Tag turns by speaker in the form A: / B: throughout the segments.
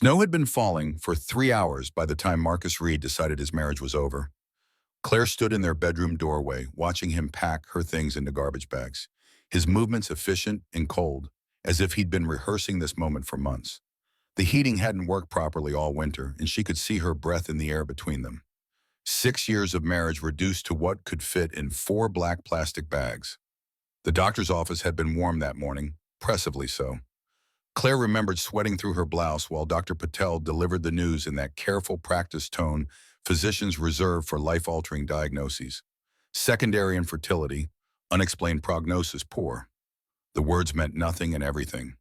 A: Snow had been falling for 3 hours by the time Marcus Reed decided his marriage was over. Claire stood in their bedroom doorway, watching him pack her things into garbage bags, his movements efficient and cold, as if he'd been rehearsing this moment for months. The heating hadn't worked properly all winter, and she could see her breath in the air between them. 6 years of marriage reduced to what could fit in 4 black plastic bags. The doctor's office had been warm that morning, oppressively so. Claire remembered sweating through her blouse while Dr. Patel delivered the news in that careful, practiced tone physicians reserve for life-altering diagnoses. Secondary infertility, unexplained prognosis poor. The words meant nothing and everything.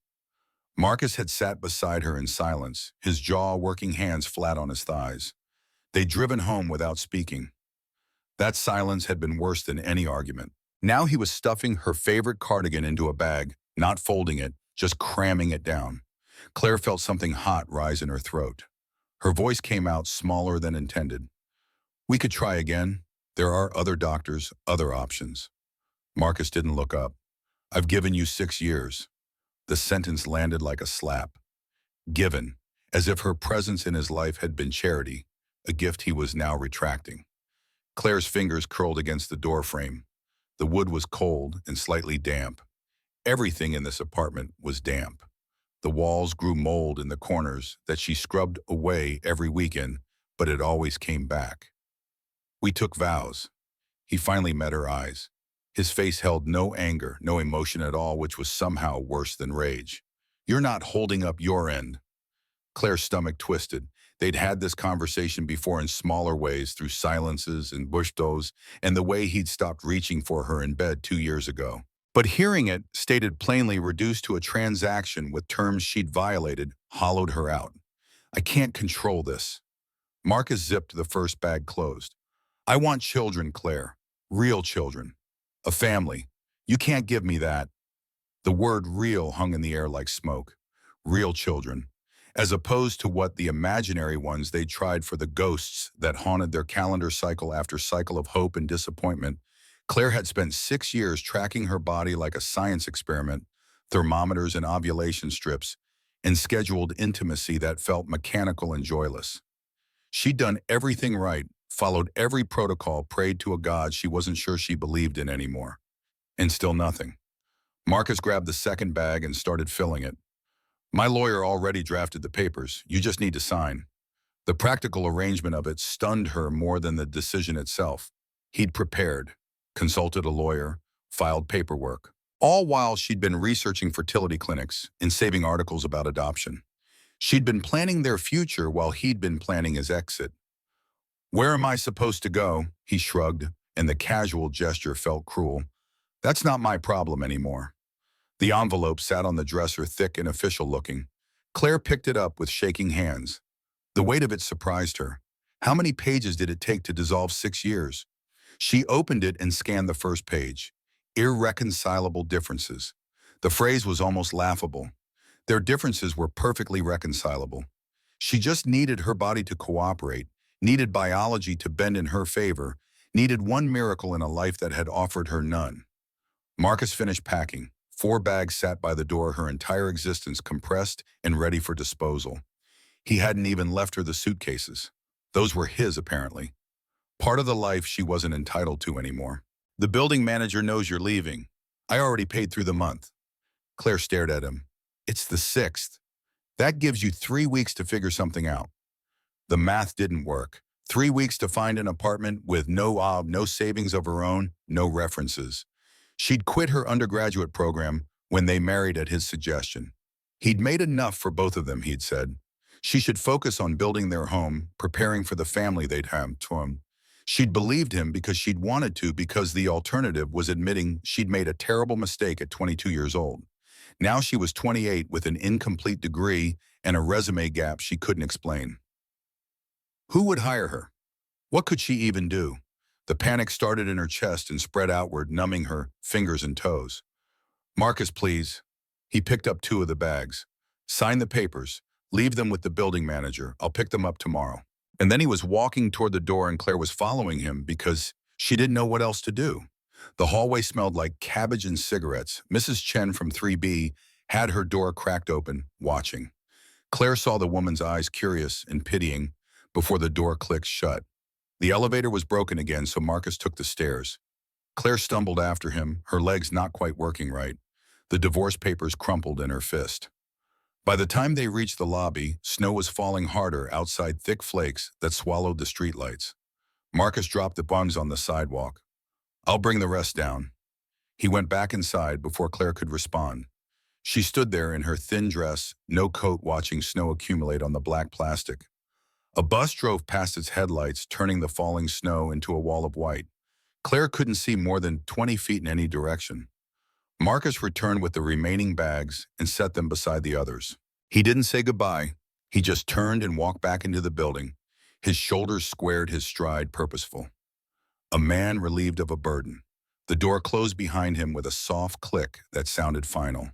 A: Marcus had sat beside her in silence, his jaw working, hands flat on his thighs. They'd driven home without speaking. That silence had been worse than any argument. Now he was stuffing her favorite cardigan into a bag, not folding it, just cramming it down. Claire felt something hot rise in her throat. Her voice came out smaller than intended. "We could try again. There are other doctors, other options." Marcus didn't look up. "I've given you 6 years." The sentence landed like a slap. Given, as if her presence in his life had been charity, a gift he was now retracting. Claire's fingers curled against the door frame. The wood was cold and slightly damp. Everything in this apartment was damp. The walls grew mold in the corners that she scrubbed away every weekend, but it always came back. "We took vows." He finally met her eyes. His face held no anger, no emotion at all, which was somehow worse than rage. "You're not holding up your end." Claire's stomach twisted. They'd had this conversation before in smaller ways, through silences and bushdos, and the way he'd stopped reaching for her in bed 2 years ago. But hearing it, stated plainly, reduced to a transaction with terms she'd violated, hollowed her out. "I can't control this." Marcus zipped the first bag closed. "I want children, Claire. Real children. A family. You can't give me that." The word real hung in the air like smoke. Real children. As opposed to what the imaginary ones they tried for the ghosts that haunted their calendar cycle after cycle of hope and disappointment. Claire had spent 6 years tracking her body like a science experiment, thermometers and ovulation strips, and scheduled intimacy that felt mechanical and joyless. She'd done everything right, followed every protocol, prayed to a god she wasn't sure she believed in anymore. And still nothing. Marcus grabbed the second bag and started filling it. "My lawyer already drafted the papers. You just need to sign." The practical arrangement of it stunned her more than the decision itself. He'd prepared, consulted a lawyer, filed paperwork, all while she'd been researching fertility clinics and saving articles about adoption. She'd been planning their future while he'd been planning his exit. "Where am I supposed to go?" He shrugged, and the casual gesture felt cruel. "That's not my problem anymore." The envelope sat on the dresser, thick and official-looking. Claire picked it up with shaking hands. The weight of it surprised her. How many pages did it take to dissolve 6 years? She opened it and scanned the first page. Irreconcilable differences. The phrase was almost laughable. Their differences were perfectly reconcilable. She just needed her body to cooperate, needed biology to bend in her favor, needed one miracle in a life that had offered her none. Marcus finished packing. 4 bags sat by the door, her entire existence compressed and ready for disposal. He hadn't even left her the suitcases. Those were his, apparently. Part of the life she wasn't entitled to anymore. "The building manager knows you're leaving. I already paid through the month." Claire stared at him. "It's the 6th. That gives you 3 weeks to figure something out." The math didn't work. 3 weeks to find an apartment with no savings of her own, no references. She'd quit her undergraduate program when they married at his suggestion. He'd made enough for both of them, he'd said. She should focus on building their home, preparing for the family they'd have to him. She'd believed him because she'd wanted to, because the alternative was admitting she'd made a terrible mistake at 22 years old. Now she was 28 with an incomplete degree and a resume gap she couldn't explain. Who would hire her? What could she even do? The panic started in her chest and spread outward, numbing her fingers and toes. "Marcus, please." He picked up 2 of the bags. "Sign the papers. Leave them with the building manager. I'll pick them up tomorrow." And then he was walking toward the door, and Claire was following him because she didn't know what else to do. The hallway smelled like cabbage and cigarettes. Mrs. Chen from 3B had her door cracked open, watching. Claire saw the woman's eyes curious and pitying before the door clicked shut. The elevator was broken again, so Marcus took the stairs. Claire stumbled after him, her legs not quite working right. The divorce papers crumpled in her fist. By the time they reached the lobby, snow was falling harder outside, thick flakes that swallowed the streetlights. Marcus dropped the bungs on the sidewalk. "I'll bring the rest down." He went back inside before Claire could respond. She stood there in her thin dress, no coat, watching snow accumulate on the black plastic. A bus drove past its headlights, turning the falling snow into a wall of white. Claire couldn't see more than 20 feet in any direction. Marcus returned with the remaining bags and set them beside the others. He didn't say goodbye. He just turned and walked back into the building. His shoulders squared, his stride purposeful. A man relieved of a burden. The door closed behind him with a soft click that sounded final.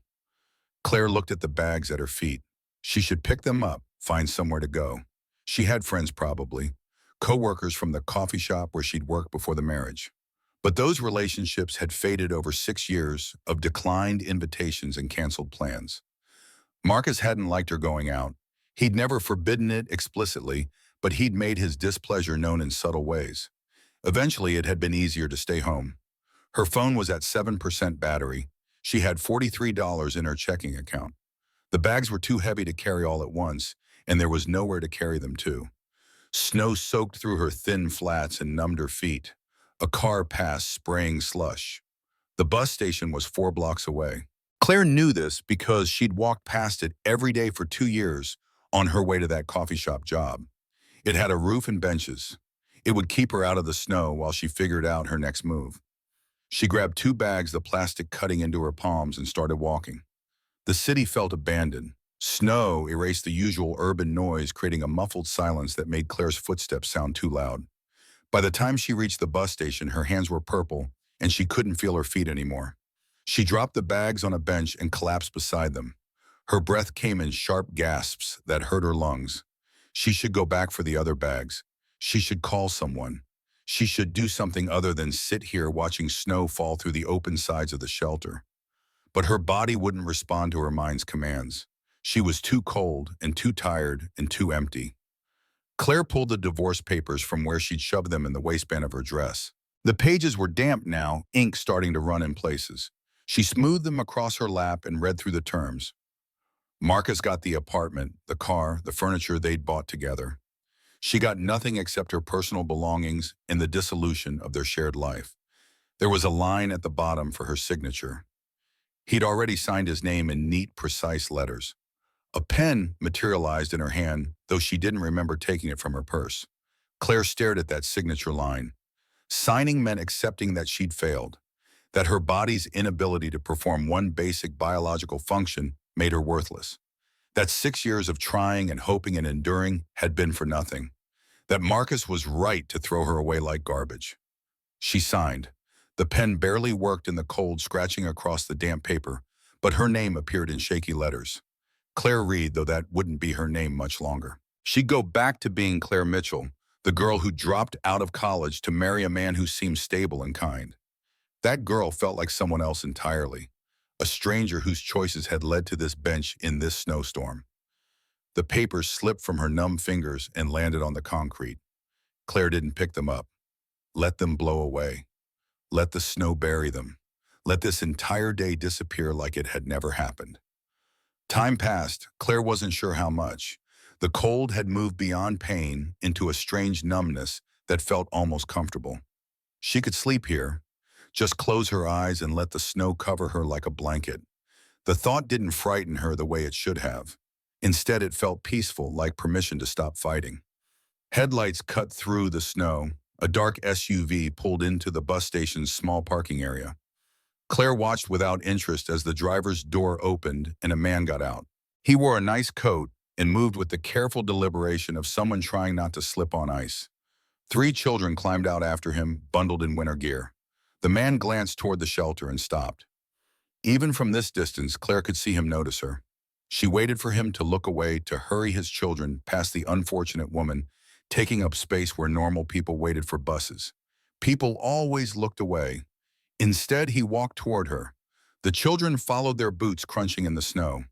A: Claire looked at the bags at her feet. She should pick them up, find somewhere to go. She had friends probably, co-workers from the coffee shop where she'd worked before the marriage. But those relationships had faded over 6 years of declined invitations and canceled plans. Marcus hadn't liked her going out. He'd never forbidden it explicitly, but he'd made his displeasure known in subtle ways. Eventually, it had been easier to stay home. Her phone was at 7% battery. She had $43 in her checking account. The bags were too heavy to carry all at once, and there was nowhere to carry them to. Snow soaked through her thin flats and numbed her feet. A car passed, spraying slush. The bus station was 4 blocks away. Claire knew this because she'd walked past it every day for 2 years on her way to that coffee shop job. It had a roof and benches. It would keep her out of the snow while she figured out her next move. She grabbed 2 bags, the plastic cutting into her palms, and started walking. The city felt abandoned. Snow erased the usual urban noise, creating a muffled silence that made Claire's footsteps sound too loud. By the time she reached the bus station, her hands were purple, and she couldn't feel her feet anymore. She dropped the bags on a bench and collapsed beside them. Her breath came in sharp gasps that hurt her lungs. She should go back for the other bags. She should call someone. She should do something other than sit here watching snow fall through the open sides of the shelter. But her body wouldn't respond to her mind's commands. She was too cold and too tired and too empty. Claire pulled the divorce papers from where she'd shoved them in the waistband of her dress. The pages were damp now, ink starting to run in places. She smoothed them across her lap and read through the terms. Marcus got the apartment, the car, the furniture they'd bought together. She got nothing except her personal belongings and the dissolution of their shared life. There was a line at the bottom for her signature. He'd already signed his name in neat, precise letters. A pen materialized in her hand, though she didn't remember taking it from her purse. Claire stared at that signature line. Signing meant accepting that she'd failed, that her body's inability to perform one basic biological function made her worthless, that 6 years of trying and hoping and enduring had been for nothing, that Marcus was right to throw her away like garbage. She signed. The pen barely worked in the cold, scratching across the damp paper, but her name appeared in shaky letters. Claire Reed, though that wouldn't be her name much longer. She'd go back to being Claire Mitchell, the girl who dropped out of college to marry a man who seemed stable and kind. That girl felt like someone else entirely, a stranger whose choices had led to this bench in this snowstorm. The papers slipped from her numb fingers and landed on the concrete. Claire didn't pick them up. Let them blow away. Let the snow bury them. Let this entire day disappear like it had never happened. Time passed. Claire wasn't sure how much. The cold had moved beyond pain into a strange numbness that felt almost comfortable. She could sleep here, just close her eyes and let the snow cover her like a blanket. The thought didn't frighten her the way it should have. Instead, it felt peaceful, like permission to stop fighting. Headlights cut through the snow. A dark SUV pulled into the bus station's small parking area. Claire watched without interest as the driver's door opened and a man got out. He wore a nice coat and moved with the careful deliberation of someone trying not to slip on ice. 3 children climbed out after him, bundled in winter gear. The man glanced toward the shelter and stopped. Even from this distance, Claire could see him notice her. She waited for him to look away, to hurry his children past the unfortunate woman, taking up space where normal people waited for buses. People always looked away. Instead, he walked toward her. The children followed, their boots crunching in the snow.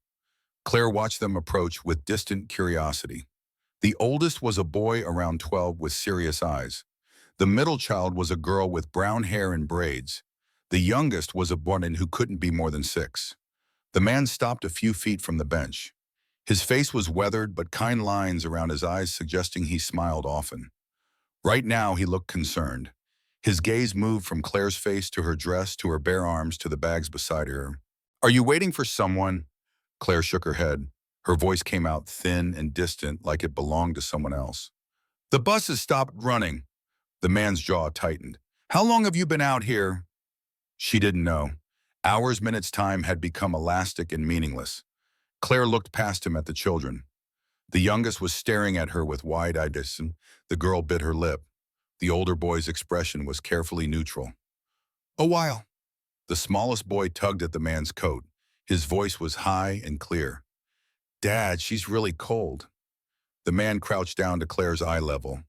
A: Claire watched them approach with distant curiosity. The oldest was a boy around 12 with serious eyes. The middle child was a girl with brown hair and braids. The youngest was a boy who couldn't be more than 6. The man stopped a few feet from the bench. His face was weathered, but kind lines around his eyes suggesting he smiled often. Right now, he looked concerned. His gaze moved from Claire's face to her dress to her bare arms to the bags beside her. "Are you waiting for someone?" Claire shook her head. Her voice came out thin and distant like it belonged to someone else. "The bus has stopped running." The man's jaw tightened. "How long have you been out here?" She didn't know. Hours, minutes, time had become elastic and meaningless. Claire looked past him at the children. The youngest was staring at her with wide-eyed disdain. The girl bit her lip. The older boy's expression was carefully neutral. "A while." The smallest boy tugged at the man's coat. His voice was high and clear. "Dad, she's really cold." The man crouched down to Claire's eye level.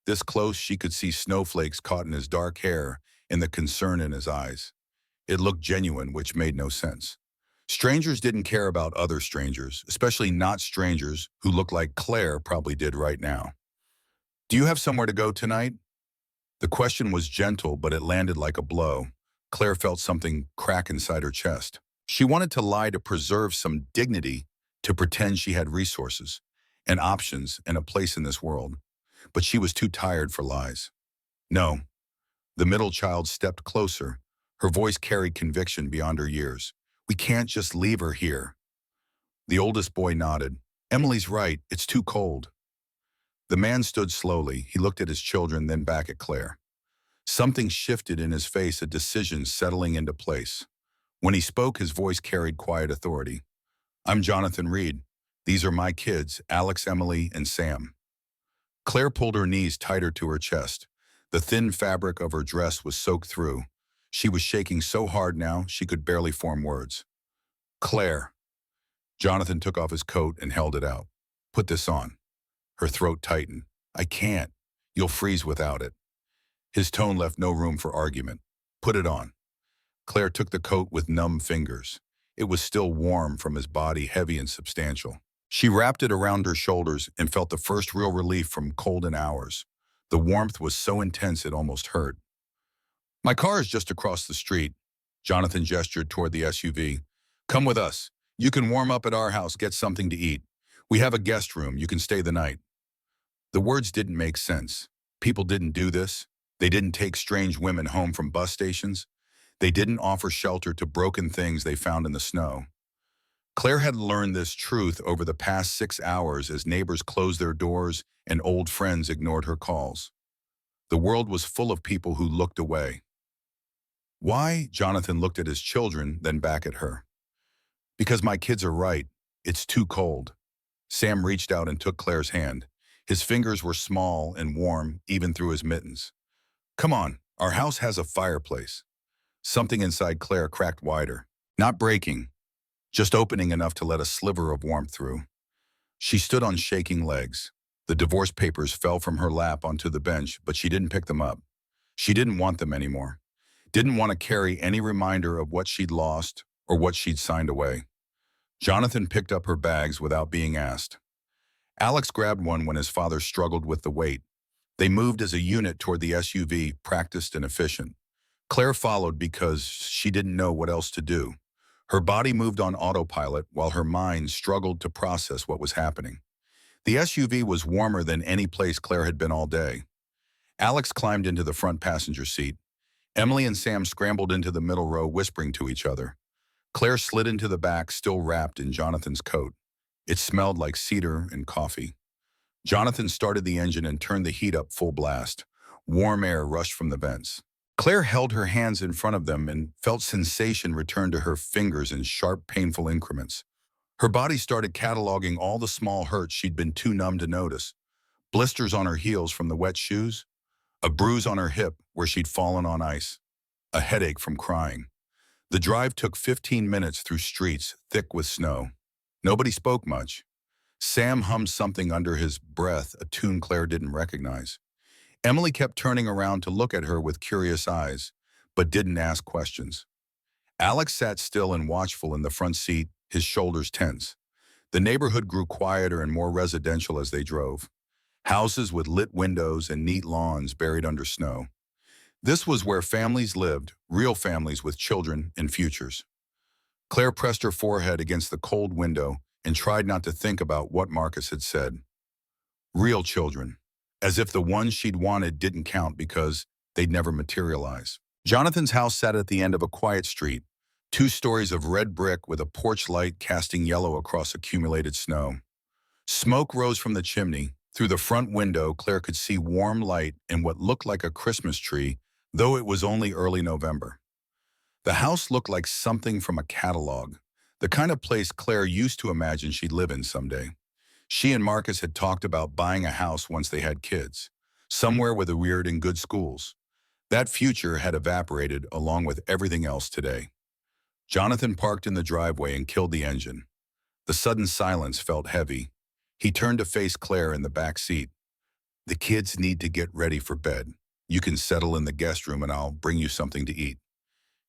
A: This close, she could see snowflakes caught in his dark hair and the concern in his eyes. It looked genuine, which made no sense. Strangers didn't care about other strangers, especially not strangers who looked like Claire probably did right now. "Do you have somewhere to go tonight?" The question was gentle, but it landed like a blow. Claire felt something crack inside her chest. She wanted to lie to preserve some dignity, to pretend she had resources and options and a place in this world. But she was too tired for lies. "No." The middle child stepped closer. Her voice carried conviction beyond her years. "We can't just leave her here." The oldest boy nodded. "Emily's right, it's too cold." The man stood slowly. He looked at his children, then back at Claire. Something shifted in his face, a decision settling into place. When he spoke, his voice carried quiet authority. "I'm Jonathan Reed. These are my kids, Alex, Emily, and Sam." Claire pulled her knees tighter to her chest. The thin fabric of her dress was soaked through. She was shaking so hard now she could barely form words. "Claire." Jonathan took off his coat and held it out. "Put this on." Her throat tightened. "I can't. You'll freeze without it." His tone left no room for argument. "Put it on." Claire took the coat with numb fingers. It was still warm from his body, heavy and substantial. She wrapped it around her shoulders and felt the first real relief from cold in hours. The warmth was so intense it almost hurt. "My car is just across the street." Jonathan gestured toward the SUV. "Come with us. You can warm up at our house, get something to eat. We have a guest room. You can stay the night." The words didn't make sense. People didn't do this. They didn't take strange women home from bus stations. They didn't offer shelter to broken things they found in the snow. Claire had learned this truth over the past 6 hours as neighbors closed their doors and old friends ignored her calls. The world was full of people who looked away. "Why?" Jonathan looked at his children, then back at her. "Because my kids are right. It's too cold." Sam reached out and took Claire's hand. His fingers were small and warm, even through his mittens. "Come on, our house has a fireplace." Something inside Claire cracked wider. Not breaking, just opening enough to let a sliver of warmth through. She stood on shaking legs. The divorce papers fell from her lap onto the bench, but she didn't pick them up. She didn't want them anymore. Didn't want to carry any reminder of what she'd lost or what she'd signed away. Jonathan picked up her bags without being asked. Alex grabbed one when his father struggled with the weight. They moved as a unit toward the SUV, practiced and efficient. Claire followed because she didn't know what else to do. Her body moved on autopilot while her mind struggled to process what was happening. The SUV was warmer than any place Claire had been all day. Alex climbed into the front passenger seat. Emily and Sam scrambled into the middle row, whispering to each other. Claire slid into the back, still wrapped in Jonathan's coat. It smelled like cedar and coffee. Jonathan started the engine and turned the heat up full blast. Warm air rushed from the vents. Claire held her hands in front of them and felt sensation return to her fingers in sharp, painful increments. Her body started cataloging all the small hurts she'd been too numb to notice. Blisters on her heels from the wet shoes, a bruise on her hip where she'd fallen on ice, a headache from crying. The drive took 15 minutes through streets thick with snow. Nobody spoke much. Sam hummed something under his breath, a tune Claire didn't recognize. Emily kept turning around to look at her with curious eyes, but didn't ask questions. Alex sat still and watchful in the front seat, his shoulders tense. The neighborhood grew quieter and more residential as they drove. Houses with lit windows and neat lawns buried under snow. This was where families lived, real families with children and futures. Claire pressed her forehead against the cold window and tried not to think about what Marcus had said. Real children, as if the ones she'd wanted didn't count because they'd never materialize. Jonathan's house sat at the end of a quiet street, 2 stories of red brick with a porch light casting yellow across accumulated snow. Smoke rose from the chimney. Through the front window, Claire could see warm light and what looked like a Christmas tree, though it was only early November. The house looked like something from a catalog, the kind of place Claire used to imagine she'd live in someday. She and Marcus had talked about buying a house once they had kids, somewhere with a weird and good schools. That future had evaporated along with everything else today. Jonathan parked in the driveway and killed the engine. The sudden silence felt heavy. He turned to face Claire in the back seat. "The kids need to get ready for bed. You can settle in the guest room and I'll bring you something to eat."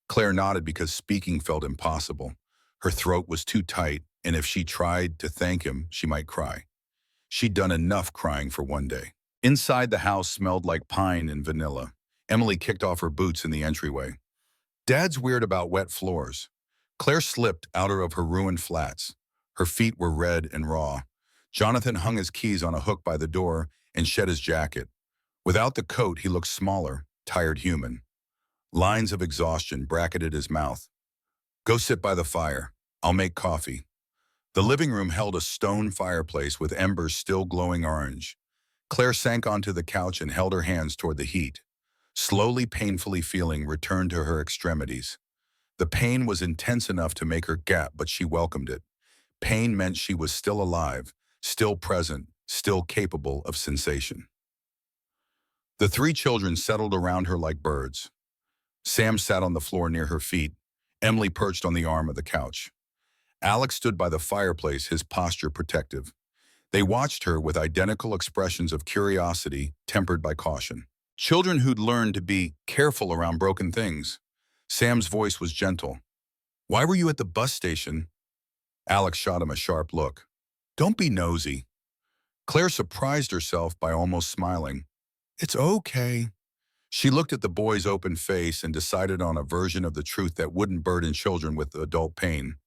A: Claire nodded because speaking felt impossible. Her throat was too tight, and if she tried to thank him, she might cry. She'd done enough crying for one day. Inside, the house smelled like pine and vanilla. Emily kicked off her boots in the entryway. "Dad's weird about wet floors." Claire slipped out of her ruined flats. Her feet were red and raw. Jonathan hung his keys on a hook by the door and shed his jacket. Without the coat, he looked smaller, tired human. Lines of exhaustion bracketed his mouth. "Go sit by the fire. I'll make coffee." The living room held a stone fireplace with embers still glowing orange. Claire sank onto the couch and held her hands toward the heat. Slowly, painfully feeling returned to her extremities. The pain was intense enough to make her gap, but she welcomed it. Pain meant she was still alive, still present, still capable of sensation. The 3 children settled around her like birds. Sam sat on the floor near her feet. Emily perched on the arm of the couch. Alex stood by the fireplace, his posture protective. They watched her with identical expressions of curiosity tempered by caution. Children who'd learned to be careful around broken things. Sam's voice was gentle. "Why were you at the bus station?" Alex shot him a sharp look. "Don't be nosy." Claire surprised herself by almost smiling. "It's okay." She looked at the boy's open face and decided on a version of the truth that wouldn't burden children with adult pain.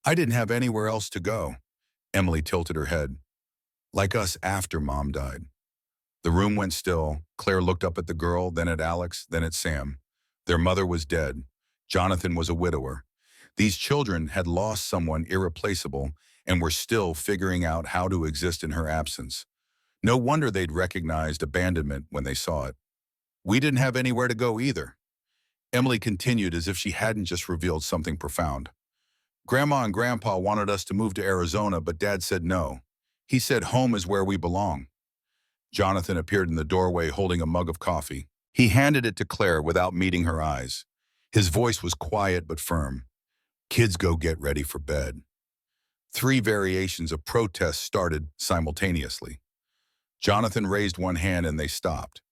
A: "I didn't have anywhere else to go." Emily tilted her head. "Like us after Mom died." The room went still. Claire looked up at the girl, then at Alex, then at Sam. Their mother was dead. Jonathan was a widower. These children had lost someone irreplaceable and were still figuring out how to exist in her absence. No wonder they'd recognized abandonment when they saw it. "We didn't have anywhere to go either." Emily continued as if she hadn't just revealed something profound. "Grandma and Grandpa wanted us to move to Arizona, but Dad said no. He said home is where we belong." Jonathan appeared in the doorway holding a mug of coffee. He handed it to Claire without meeting her eyes. His voice was quiet but firm. "Kids, go get ready for bed." 3 variations of protest started simultaneously. Jonathan raised one hand and they stopped.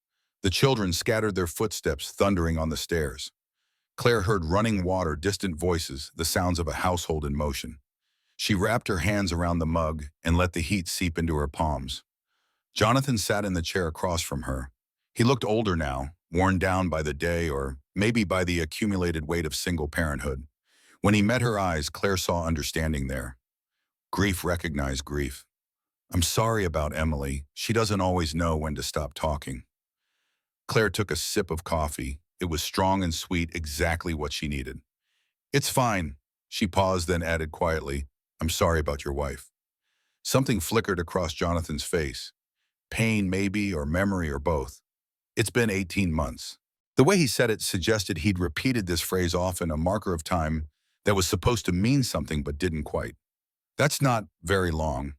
A: The children scattered their footsteps, thundering on the stairs. Claire heard running water, distant voices, the sounds of a household in motion. She wrapped her hands around the mug and let the heat seep into her palms. Jonathan sat in the chair across from her. He looked older now, worn down by the day or maybe by the accumulated weight of single parenthood. When he met her eyes, Claire saw understanding there. Grief recognized grief. "I'm sorry about Emily. She doesn't always know when to stop talking." Claire took a sip of coffee. It was strong and sweet, exactly what she needed. "It's fine." She paused, then added quietly, "I'm sorry about your wife." Something flickered across Jonathan's face. Pain, maybe, or memory, or both. "It's been 18 months. The way he said it suggested he'd repeated this phrase often, a marker of time that was supposed to mean something but didn't quite. "That's not very long."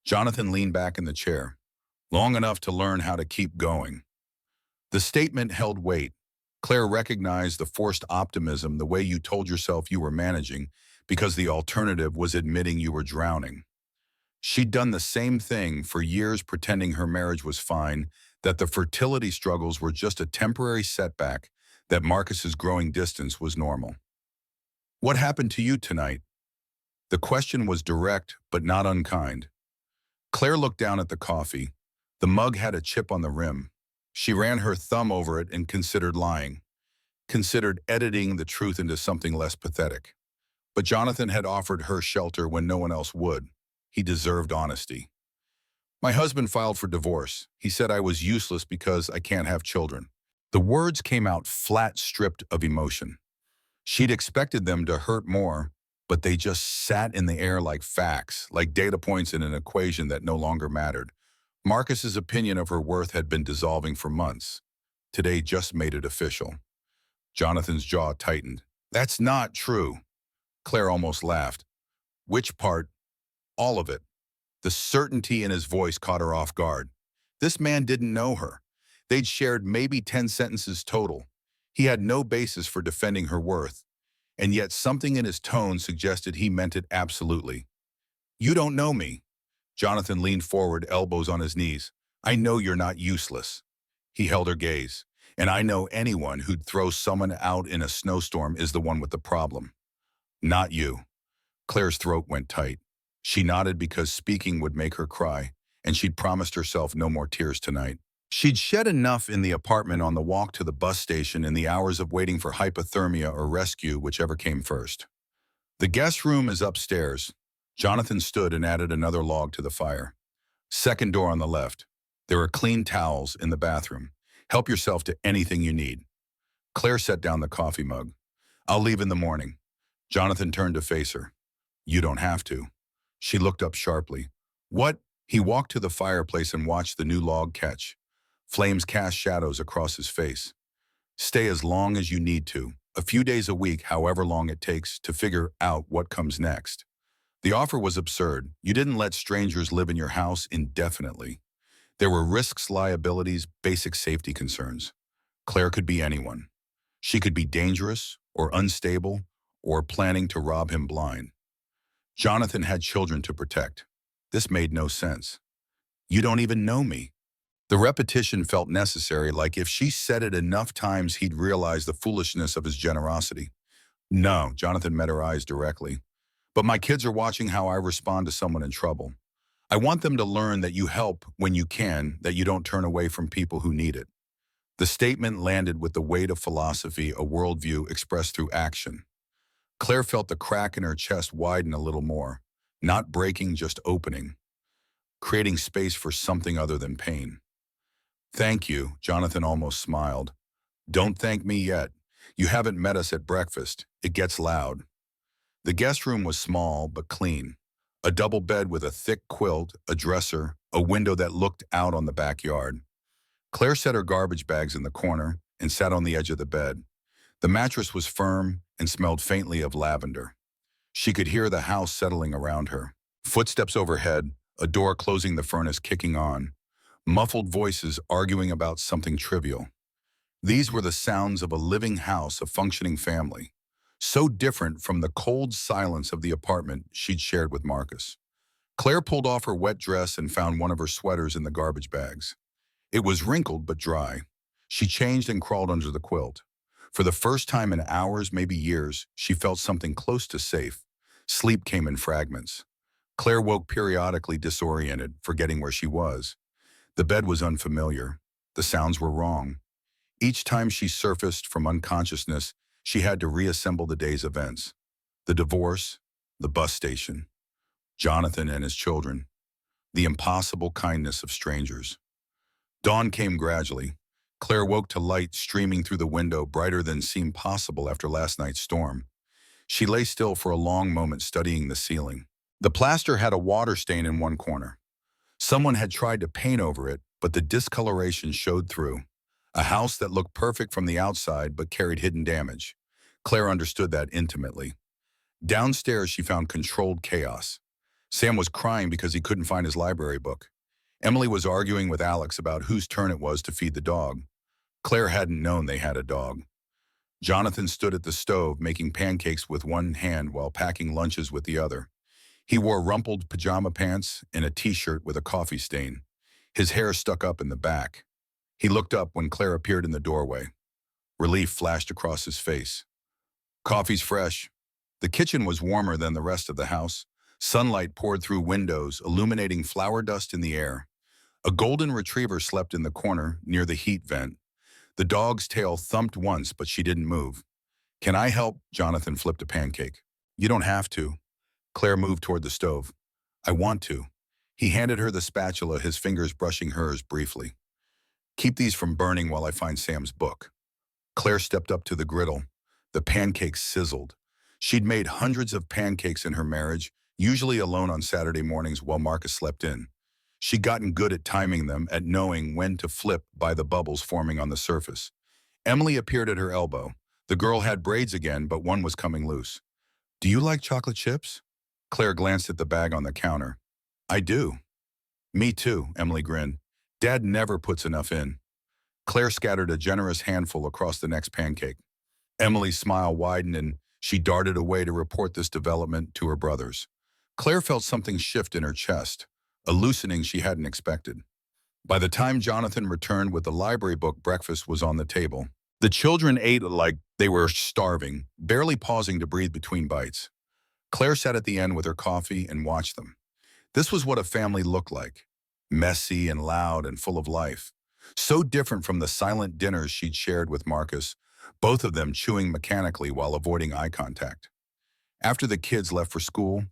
A: Jonathan leaned back in the chair. "Long enough to learn how to keep going." The statement held weight. Claire recognized the forced optimism, the way you told yourself you were managing, because the alternative was admitting you were drowning. She'd done the same thing for years, pretending her marriage was fine, that the fertility struggles were just a temporary setback, that Marcus's growing distance was normal. "What happened to you tonight?" The question was direct but not unkind. Claire looked down at the coffee. The mug had a chip on the rim. She ran her thumb over it and considered lying, considered editing the truth into something less pathetic. But Jonathan had offered her shelter when no one else would. He deserved honesty. My husband filed for divorce. He said I was useless because I can't have children. The words came out flat, stripped of emotion. She'd expected them to hurt more, but they just sat in the air like facts, like data points in an equation that no longer mattered. Marcus's opinion of her worth had been dissolving for months. Today just made it official. Jonathan's jaw tightened. That's not true. Claire almost laughed. Which part? All of it. The certainty in his voice caught her off guard. This man didn't know her. They'd shared maybe 10 sentences total. He had no basis for defending her worth, and yet something in his tone suggested he meant it absolutely. You don't know me. Jonathan leaned forward, elbows on his knees. I know you're not useless. He held her gaze. And I know anyone who'd throw someone out in a snowstorm is the one with the problem. Not you. Claire's throat went tight. She nodded because speaking would make her cry, and she'd promised herself no more tears tonight. She'd shed enough in the apartment on the walk to the bus station in the hours of waiting for hypothermia or rescue, whichever came first. The guest room is upstairs. Jonathan stood and added another log to the fire. Second door on the left. There are clean towels in the bathroom. Help yourself to anything you need. Claire set down the coffee mug. I'll leave in the morning. Jonathan turned to face her. You don't have to. She looked up sharply. What? He walked to the fireplace and watched the new log catch. Flames cast shadows across his face. Stay as long as you need to, a few days a week, however long it takes to figure out what comes next. The offer was absurd. You didn't let strangers live in your house indefinitely. There were risks, liabilities, basic safety concerns. Claire could be anyone. She could be dangerous or unstable or planning to rob him blind. Jonathan had children to protect. This made no sense. You don't even know me. The repetition felt necessary, like if she said it enough times he'd realize the foolishness of his generosity. No, Jonathan met her eyes directly. But my kids are watching how I respond to someone in trouble. I want them to learn that you help when you can, that you don't turn away from people who need it. The statement landed with the weight of philosophy, a worldview expressed through action. Claire felt the crack in her chest widen a little more, not breaking, just opening, creating space for something other than pain. Thank you, Jonathan almost smiled. Don't thank me yet. You haven't met us at breakfast. It gets loud. The guest room was small but clean. A double bed with a thick quilt, a dresser, a window that looked out on the backyard. Claire set her garbage bags in the corner and sat on the edge of the bed. The mattress was firm and smelled faintly of lavender. She could hear the house settling around her. Footsteps overhead, a door closing the furnace kicking on, muffled voices arguing about something trivial. These were the sounds of a living house, a functioning family, so different from the cold silence of the apartment she'd shared with Marcus. Claire pulled off her wet dress and found one of her sweaters in the garbage bags. It was wrinkled but dry. She changed and crawled under the quilt. For the first time in hours, maybe years, she felt something close to safe. Sleep came in fragments. Claire woke periodically, disoriented, forgetting where she was. The bed was unfamiliar. The sounds were wrong. Each time she surfaced from unconsciousness, she had to reassemble the day's events. The divorce, the bus station, Jonathan and his children, the impossible kindness of strangers. Dawn came gradually. Claire woke to light streaming through the window, brighter than seemed possible after last night's storm. She lay still for a long moment, studying the ceiling. The plaster had a water stain in one corner. Someone had tried to paint over it, but the discoloration showed through. A house that looked perfect from the outside but carried hidden damage. Claire understood that intimately. Downstairs, she found controlled chaos. Sam was crying because he couldn't find his library book. Emily was arguing with Alex about whose turn it was to feed the dog. Claire hadn't known they had a dog. Jonathan stood at the stove making pancakes with one hand while packing lunches with the other. He wore rumpled pajama pants and a t-shirt with a coffee stain. His hair stuck up in the back. He looked up when Claire appeared in the doorway. Relief flashed across his face. Coffee's fresh. The kitchen was warmer than the rest of the house. Sunlight poured through windows, illuminating flour dust in the air. A golden retriever slept in the corner near the heat vent. The dog's tail thumped once, but she didn't move. "Can I help?" Jonathan flipped a pancake. "You don't have to." Claire moved toward the stove. "I want to." He handed her the spatula, his fingers brushing hers briefly. "Keep these from burning while I find Sam's book." Claire stepped up to the griddle. The pancakes sizzled. She'd made hundreds of pancakes in her marriage, usually alone on Saturday mornings while Marcus slept in. She'd gotten good at timing them, at knowing when to flip by the bubbles forming on the surface. Emily appeared at her elbow. The girl had braids again, but one was coming loose. "Do you like chocolate chips?" Claire glanced at the bag on the counter. "I do." "Me too," Emily grinned. "Dad never puts enough in." Claire scattered a generous handful across the next pancake. Emily's smile widened and she darted away to report this development to her brothers. Claire felt something shift in her chest, a loosening she hadn't expected. By the time Jonathan returned with the library book, breakfast was on the table. The children ate like they were starving, barely pausing to breathe between bites. Claire sat at the end with her coffee and watched them. This was what a family looked like, messy and loud and full of life. So different from the silent dinners she'd shared with Marcus, both of them chewing mechanically while avoiding eye contact. After the kids left for school,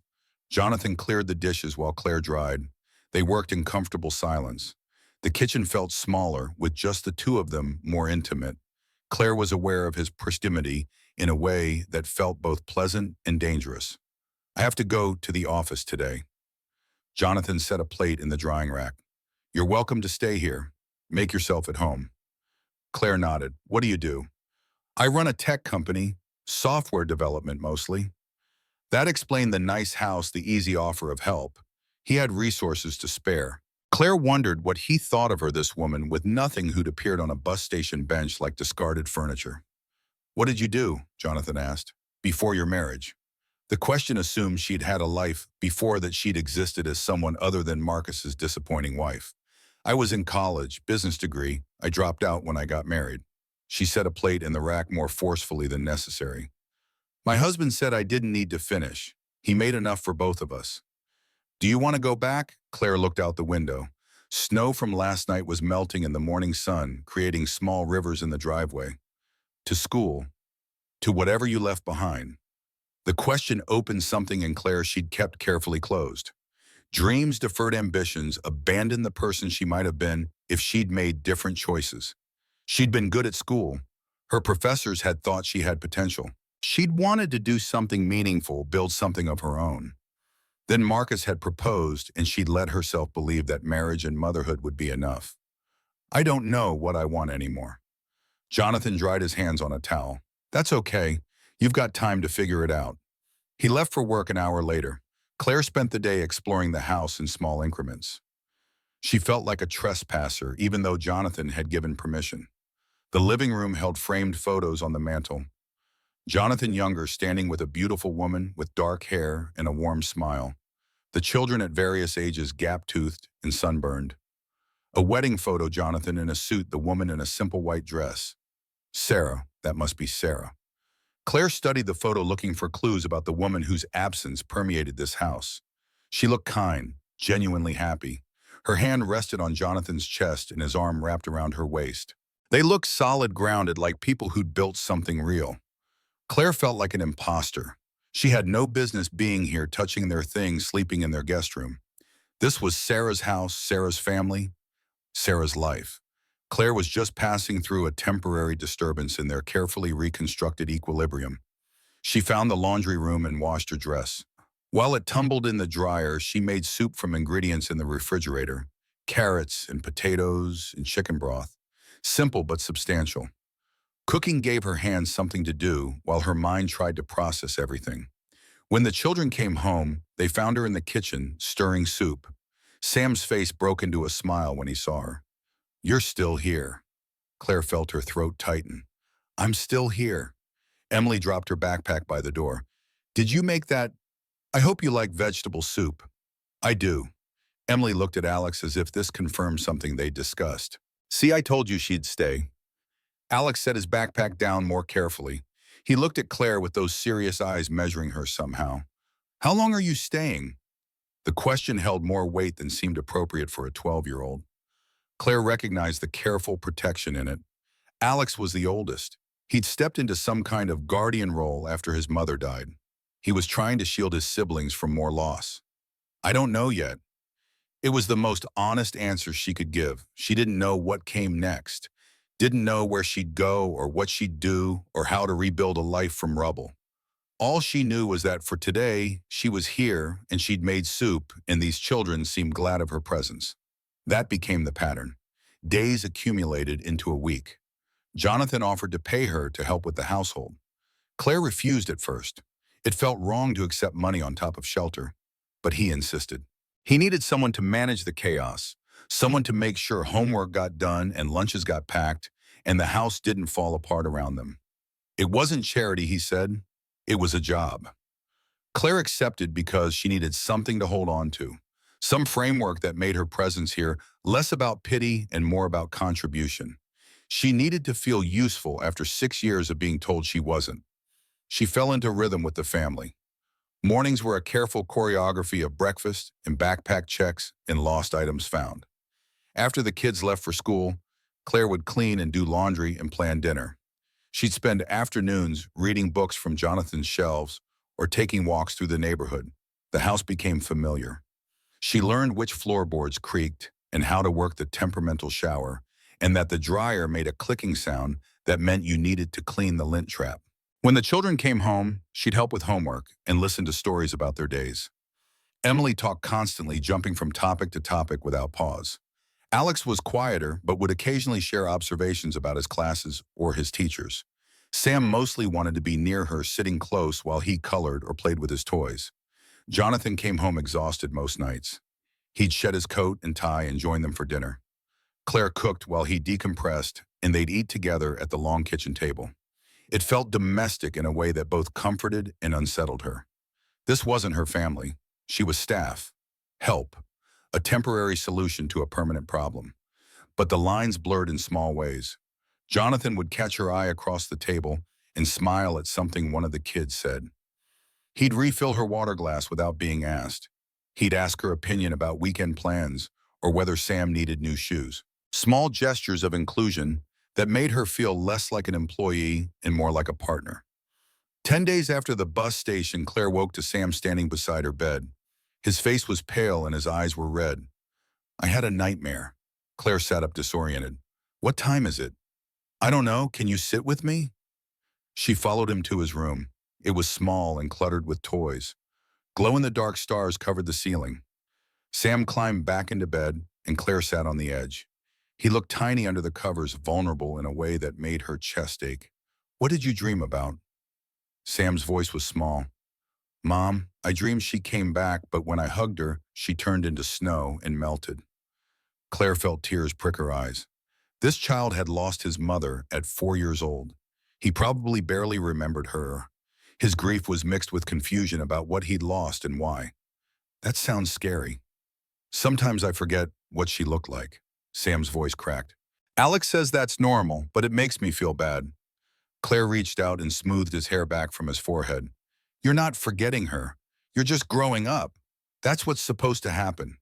A: Jonathan cleared the dishes while Claire dried. They worked in comfortable silence. The kitchen felt smaller, with just the two of them more intimate. Claire was aware of his proximity in a way that felt both pleasant and dangerous. "I have to go to the office today." Jonathan set a plate in the drying rack. "You're welcome to stay here. Make yourself at home." Claire nodded. "What do you do?" "I run a tech company, software development mostly." That explained the nice house, the easy offer of help. He had resources to spare. Claire wondered what he thought of her, this woman with nothing who'd appeared on a bus station bench like discarded furniture. "What did you do?" Jonathan asked. "Before your marriage?" The question assumed she'd had a life before, that she'd existed as someone other than Marcus's disappointing wife. "I was in college, business degree. I dropped out when I got married." She set a plate in the rack more forcefully than necessary. "My husband said I didn't need to finish. He made enough for both of us." "Do you want to go back?" Claire looked out the window. Snow from last night was melting in the morning sun, creating small rivers in the driveway. "To school. To whatever you left behind." The question opened something in Claire she'd kept carefully closed. Dreams, deferred ambitions, abandoned the person she might have been if she'd made different choices. She'd been good at school. Her professors had thought she had potential. She'd wanted to do something meaningful, build something of her own. Then Marcus had proposed, and she'd let herself believe that marriage and motherhood would be enough. "I don't know what I want anymore." Jonathan dried his hands on a towel. "That's okay. You've got time to figure it out." He left for work an hour later. Claire spent the day exploring the house in small increments. She felt like a trespasser, even though Jonathan had given permission. The living room held framed photos on the mantel. Jonathan Younger standing with a beautiful woman with dark hair and a warm smile. The children at various ages, gap-toothed and sunburned. A wedding photo, Jonathan in a suit, the woman in a simple white dress. Sarah, that must be Sarah. Claire studied the photo, looking for clues about the woman whose absence permeated this house. She looked kind, genuinely happy. Her hand rested on Jonathan's chest and his arm wrapped around her waist. They looked solid, grounded, like people who'd built something real. Claire felt like an imposter. She had no business being here, touching their things, sleeping in their guest room. This was Sarah's house, Sarah's family, Sarah's life. Claire was just passing through a temporary disturbance in their carefully reconstructed equilibrium. She found the laundry room and washed her dress. While it tumbled in the dryer, she made soup from ingredients in the refrigerator, carrots and potatoes and chicken broth. Simple but substantial. Cooking gave her hands something to do while her mind tried to process everything. When the children came home, they found her in the kitchen, stirring soup. Sam's face broke into a smile when he saw her. "You're still here." Claire felt her throat tighten. "I'm still here." Emily dropped her backpack by the door. "Did you make that? I hope you like vegetable soup." "I do." Emily looked at Alex as if this confirmed something they'd discussed. "See, I told you she'd stay." Alex set his backpack down more carefully. He looked at Claire with those serious eyes measuring her somehow. How long are you staying? The question held more weight than seemed appropriate for a 12-year-old. Claire recognized the careful protection in it. Alex was the oldest. He'd stepped into some kind of guardian role after his mother died. He was trying to shield his siblings from more loss. I don't know yet. It was the most honest answer she could give. She didn't know what came next, didn't know where she'd go or what she'd do or how to rebuild a life from rubble. All she knew was that for today, she was here and she'd made soup, and these children seemed glad of her presence. That became the pattern. Days accumulated into a week. Jonathan offered to pay her to help with the household. Claire refused at first. It felt wrong to accept money on top of shelter, but he insisted. He needed someone to manage the chaos, someone to make sure homework got done and lunches got packed, and the house didn't fall apart around them. It wasn't charity, he said. It was a job. Claire accepted because she needed something to hold on to, some framework that made her presence here less about pity and more about contribution. She needed to feel useful after 6 years of being told she wasn't. She fell into rhythm with the family. Mornings were a careful choreography of breakfast and backpack checks and lost items found. After the kids left for school, Claire would clean and do laundry and plan dinner. She'd spend afternoons reading books from Jonathan's shelves or taking walks through the neighborhood. The house became familiar. She learned which floorboards creaked and how to work the temperamental shower, and that the dryer made a clicking sound that meant you needed to clean the lint trap. When the children came home, she'd help with homework and listen to stories about their days. Emily talked constantly, jumping from topic to topic without pause. Alex was quieter, but would occasionally share observations about his classes or his teachers. Sam mostly wanted to be near her, sitting close while he colored or played with his toys. Jonathan came home exhausted most nights. He'd shed his coat and tie and join them for dinner. Claire cooked while he decompressed, and they'd eat together at the long kitchen table. It felt domestic in a way that both comforted and unsettled her. This wasn't her family. She was staff, help, a temporary solution to a permanent problem. But the lines blurred in small ways. Jonathan would catch her eye across the table and smile at something one of the kids said. He'd refill her water glass without being asked. He'd ask her opinion about weekend plans or whether Sam needed new shoes. Small gestures of inclusion that made her feel less like an employee and more like a partner. 10 days after the bus station, Claire woke to Sam standing beside her bed. His face was pale and his eyes were red. I had a nightmare. Claire sat up disoriented. What time is it? I don't know. Can you sit with me? She followed him to his room. It was small and cluttered with toys. Glow-in-the-dark stars covered the ceiling. Sam climbed back into bed, and Claire sat on the edge. He looked tiny under the covers, vulnerable in a way that made her chest ache. What did you dream about? Sam's voice was small. Mom, I dreamed she came back, but when I hugged her, she turned into snow and melted. Claire felt tears prick her eyes. This child had lost his mother at 4 years old. He probably barely remembered her. His grief was mixed with confusion about what he'd lost and why. That sounds scary. Sometimes I forget what she looked like. Sam's voice cracked. Alex says that's normal, but it makes me feel bad. Claire reached out and smoothed his hair back from his forehead. You're not forgetting her. You're just growing up. That's what's supposed to happen.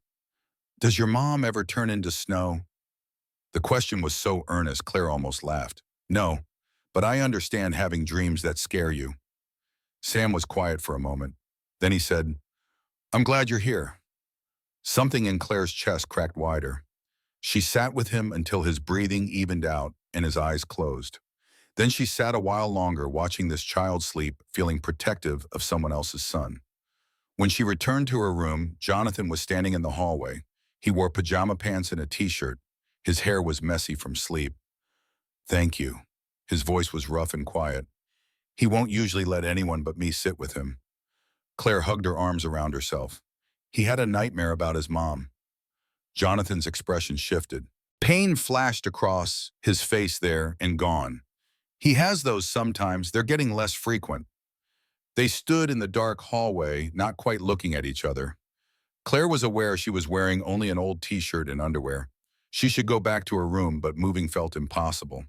A: Does your mom ever turn into snow? The question was so earnest, Claire almost laughed. No, but I understand having dreams that scare you. Sam was quiet for a moment. Then he said, I'm glad you're here. Something in Claire's chest cracked wider. She sat with him until his breathing evened out and his eyes closed. Then she sat a while longer, watching this child sleep, feeling protective of someone else's son. When she returned to her room, Jonathan was standing in the hallway. He wore pajama pants and a t-shirt. His hair was messy from sleep. Thank you. His voice was rough and quiet. He won't usually let anyone but me sit with him. Claire hugged her arms around herself. He had a nightmare about his mom. Jonathan's expression shifted. Pain flashed across his face there and gone. He has those sometimes. They're getting less frequent. They stood in the dark hallway, not quite looking at each other. Claire was aware she was wearing only an old t-shirt and underwear. She should go back to her room, but moving felt impossible.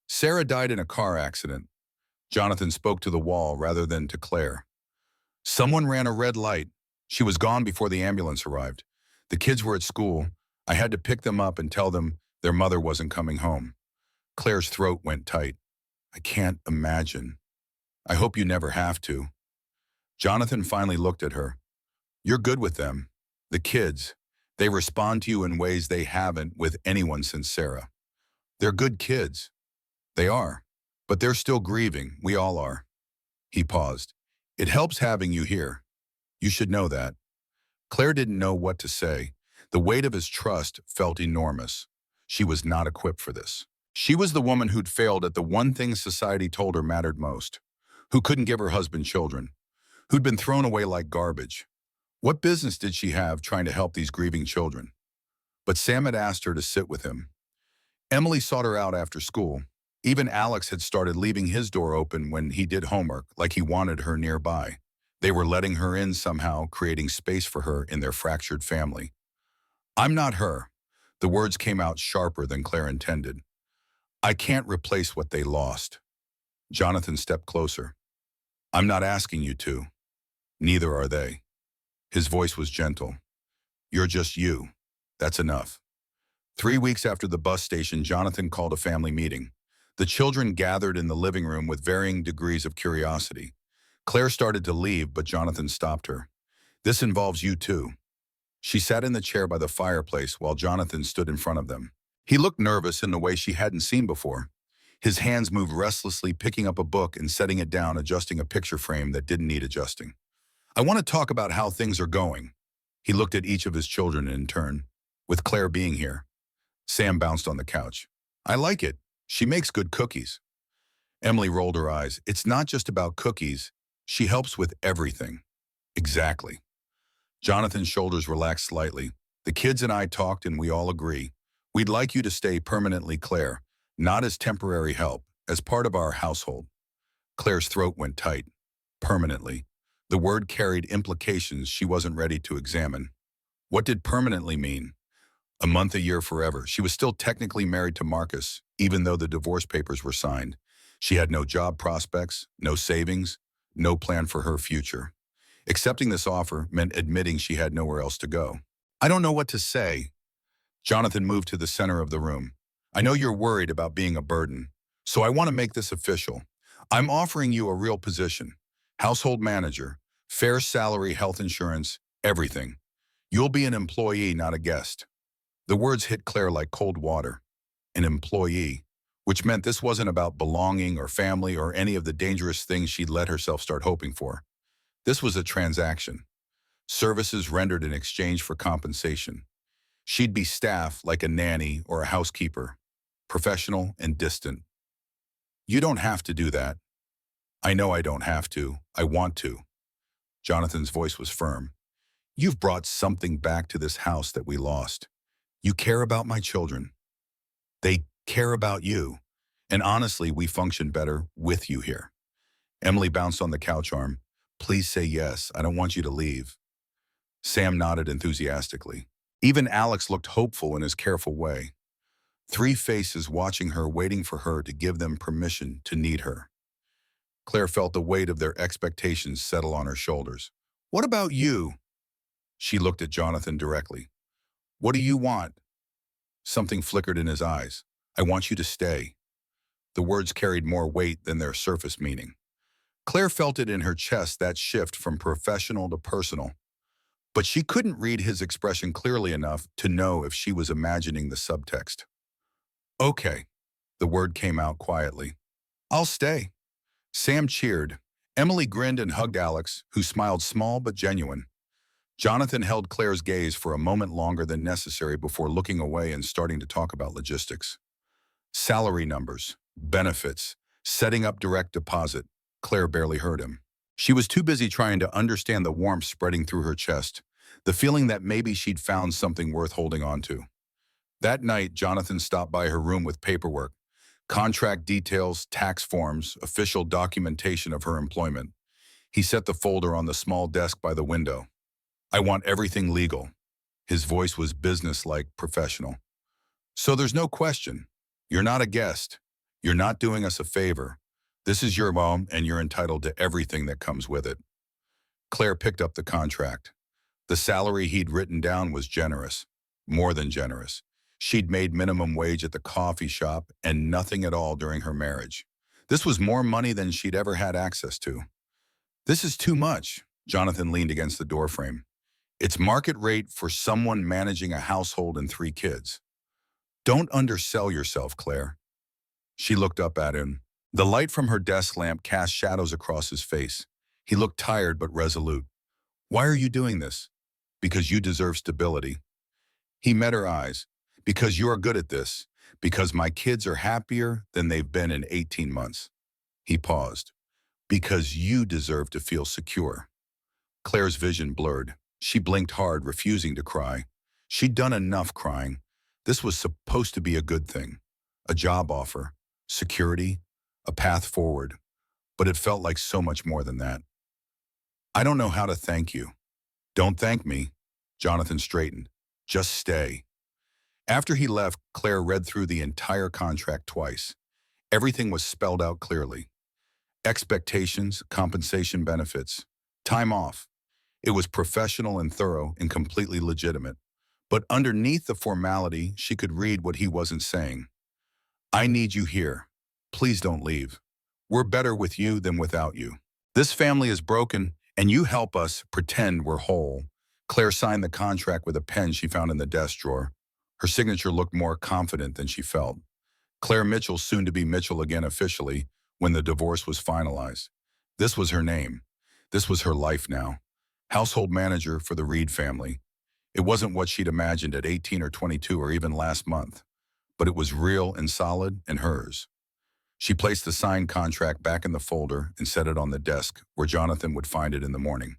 A: Sarah died in a car accident. Jonathan spoke to the wall rather than to Claire. Someone ran a red light. She was gone before the ambulance arrived. The kids were at school. I had to pick them up and tell them their mother wasn't coming home. Claire's throat went tight. I can't imagine. I hope you never have to. Jonathan finally looked at her. You're good with them. The kids. They respond to you in ways they haven't with anyone since Sarah. They're good kids. They are. But they're still grieving. We all are. He paused. It helps having you here. You should know that. Claire didn't know what to say. The weight of his trust felt enormous. She was not equipped for this. She was the woman who'd failed at the one thing society told her mattered most, who couldn't give her husband children, who'd been thrown away like garbage. What business did she have trying to help these grieving children? But Sam had asked her to sit with him. Emily sought her out after school. Even Alex had started leaving his door open when he did homework, like he wanted her nearby. They were letting her in somehow, creating space for her in their fractured family. I'm not her. The words came out sharper than Claire intended. I can't replace what they lost. Jonathan stepped closer. I'm not asking you to. Neither are they. His voice was gentle. You're just you. That's enough. 3 weeks after the bus station, Jonathan called a family meeting. The children gathered in the living room with varying degrees of curiosity. Claire started to leave, but Jonathan stopped her. This involves you too. She sat in the chair by the fireplace while Jonathan stood in front of them. He looked nervous in the way she hadn't seen before. His hands moved restlessly, picking up a book and setting it down, adjusting a picture frame that didn't need adjusting. I want to talk about how things are going. He looked at each of his children in turn, with Claire being here. Sam bounced on the couch. I like it. She makes good cookies. Emily rolled her eyes. It's not just about cookies. She helps with everything. Exactly. Jonathan's shoulders relaxed slightly. The kids and I talked and we all agree. We'd like you to stay permanently, Claire, not as temporary help, as part of our household. Claire's throat went tight. Permanently. The word carried implications she wasn't ready to examine. What did permanently mean? A month, a year, forever. She was still technically married to Marcus, even though the divorce papers were signed. She had no job prospects, no savings, no plan for her future. Accepting this offer meant admitting she had nowhere else to go. I don't know what to say. Jonathan moved to the center of the room. I know you're worried about being a burden, so I want to make this official. I'm offering you a real position. Household manager, fair salary, health insurance, everything. You'll be an employee, not a guest. The words hit Claire like cold water. An employee, which meant this wasn't about belonging or family or any of the dangerous things she'd let herself start hoping for. This was a transaction. Services rendered in exchange for compensation. She'd be staff like a nanny or a housekeeper, professional and distant. You don't have to do that. I know I don't have to. I want to. Jonathan's voice was firm. You've brought something back to this house that we lost. You care about my children. They care about you. And honestly, we function better with you here. Emily bounced on the couch arm. Please say yes. I don't want you to leave. Sam nodded enthusiastically. Even Alex looked hopeful in his careful way. 3 faces watching her, waiting for her to give them permission to need her. Claire felt the weight of their expectations settle on her shoulders. What about you? She looked at Jonathan directly. What do you want? Something flickered in his eyes. I want you to stay. The words carried more weight than their surface meaning. Claire felt it in her chest, that shift from professional to personal. But she couldn't read his expression clearly enough to know if she was imagining the subtext. Okay, the word came out quietly. I'll stay. Sam cheered. Emily grinned and hugged Alex, who smiled, small but genuine. Jonathan held Claire's gaze for a moment longer than necessary before looking away and starting to talk about logistics. Salary numbers, benefits, setting up direct deposit. Claire barely heard him. She was too busy trying to understand the warmth spreading through her chest, the feeling that maybe she'd found something worth holding on to. That night, Jonathan stopped by her room with paperwork, contract details, tax forms, official documentation of her employment. He set the folder on the small desk by the window. I want everything legal. His voice was businesslike, professional. So there's no question. You're not a guest. You're not doing us a favor. This is your home, and you're entitled to everything that comes with it. Claire picked up the contract. The salary he'd written down was generous, more than generous. She'd made minimum wage at the coffee shop and nothing at all during her marriage. This was more money than she'd ever had access to. This is too much. Jonathan leaned against the doorframe. It's market rate for someone managing a household and 3 kids. Don't undersell yourself, Claire. She looked up at him. The light from her desk lamp cast shadows across his face. He looked tired but resolute. Why are you doing this? Because you deserve stability. He met her eyes. Because you are good at this. Because my kids are happier than they've been in 18 months. He paused. Because you deserve to feel secure. Claire's vision blurred. She blinked hard, refusing to cry. She'd done enough crying. This was supposed to be a good thing. A job offer, security, a path forward. But it felt like so much more than that. I don't know how to thank you. Don't thank me. Jonathan straightened. Just stay. After he left, Claire read through the entire contract twice. Everything was spelled out clearly. Expectations, compensation benefits, time off. It was professional and thorough and completely legitimate. But underneath the formality, she could read what he wasn't saying. I need you here. Please don't leave. We're better with you than without you. This family is broken, and you help us pretend we're whole. Claire signed the contract with a pen she found in the desk drawer. Her signature looked more confident than she felt. Claire Mitchell, soon to be Mitchell again officially, when the divorce was finalized. This was her name. This was her life now. Household manager for the Reed family. It wasn't what she'd imagined at 18 or 22 or even last month, but it was real and solid and hers. She placed the signed contract back in the folder and set it on the desk where Jonathan would find it in the morning.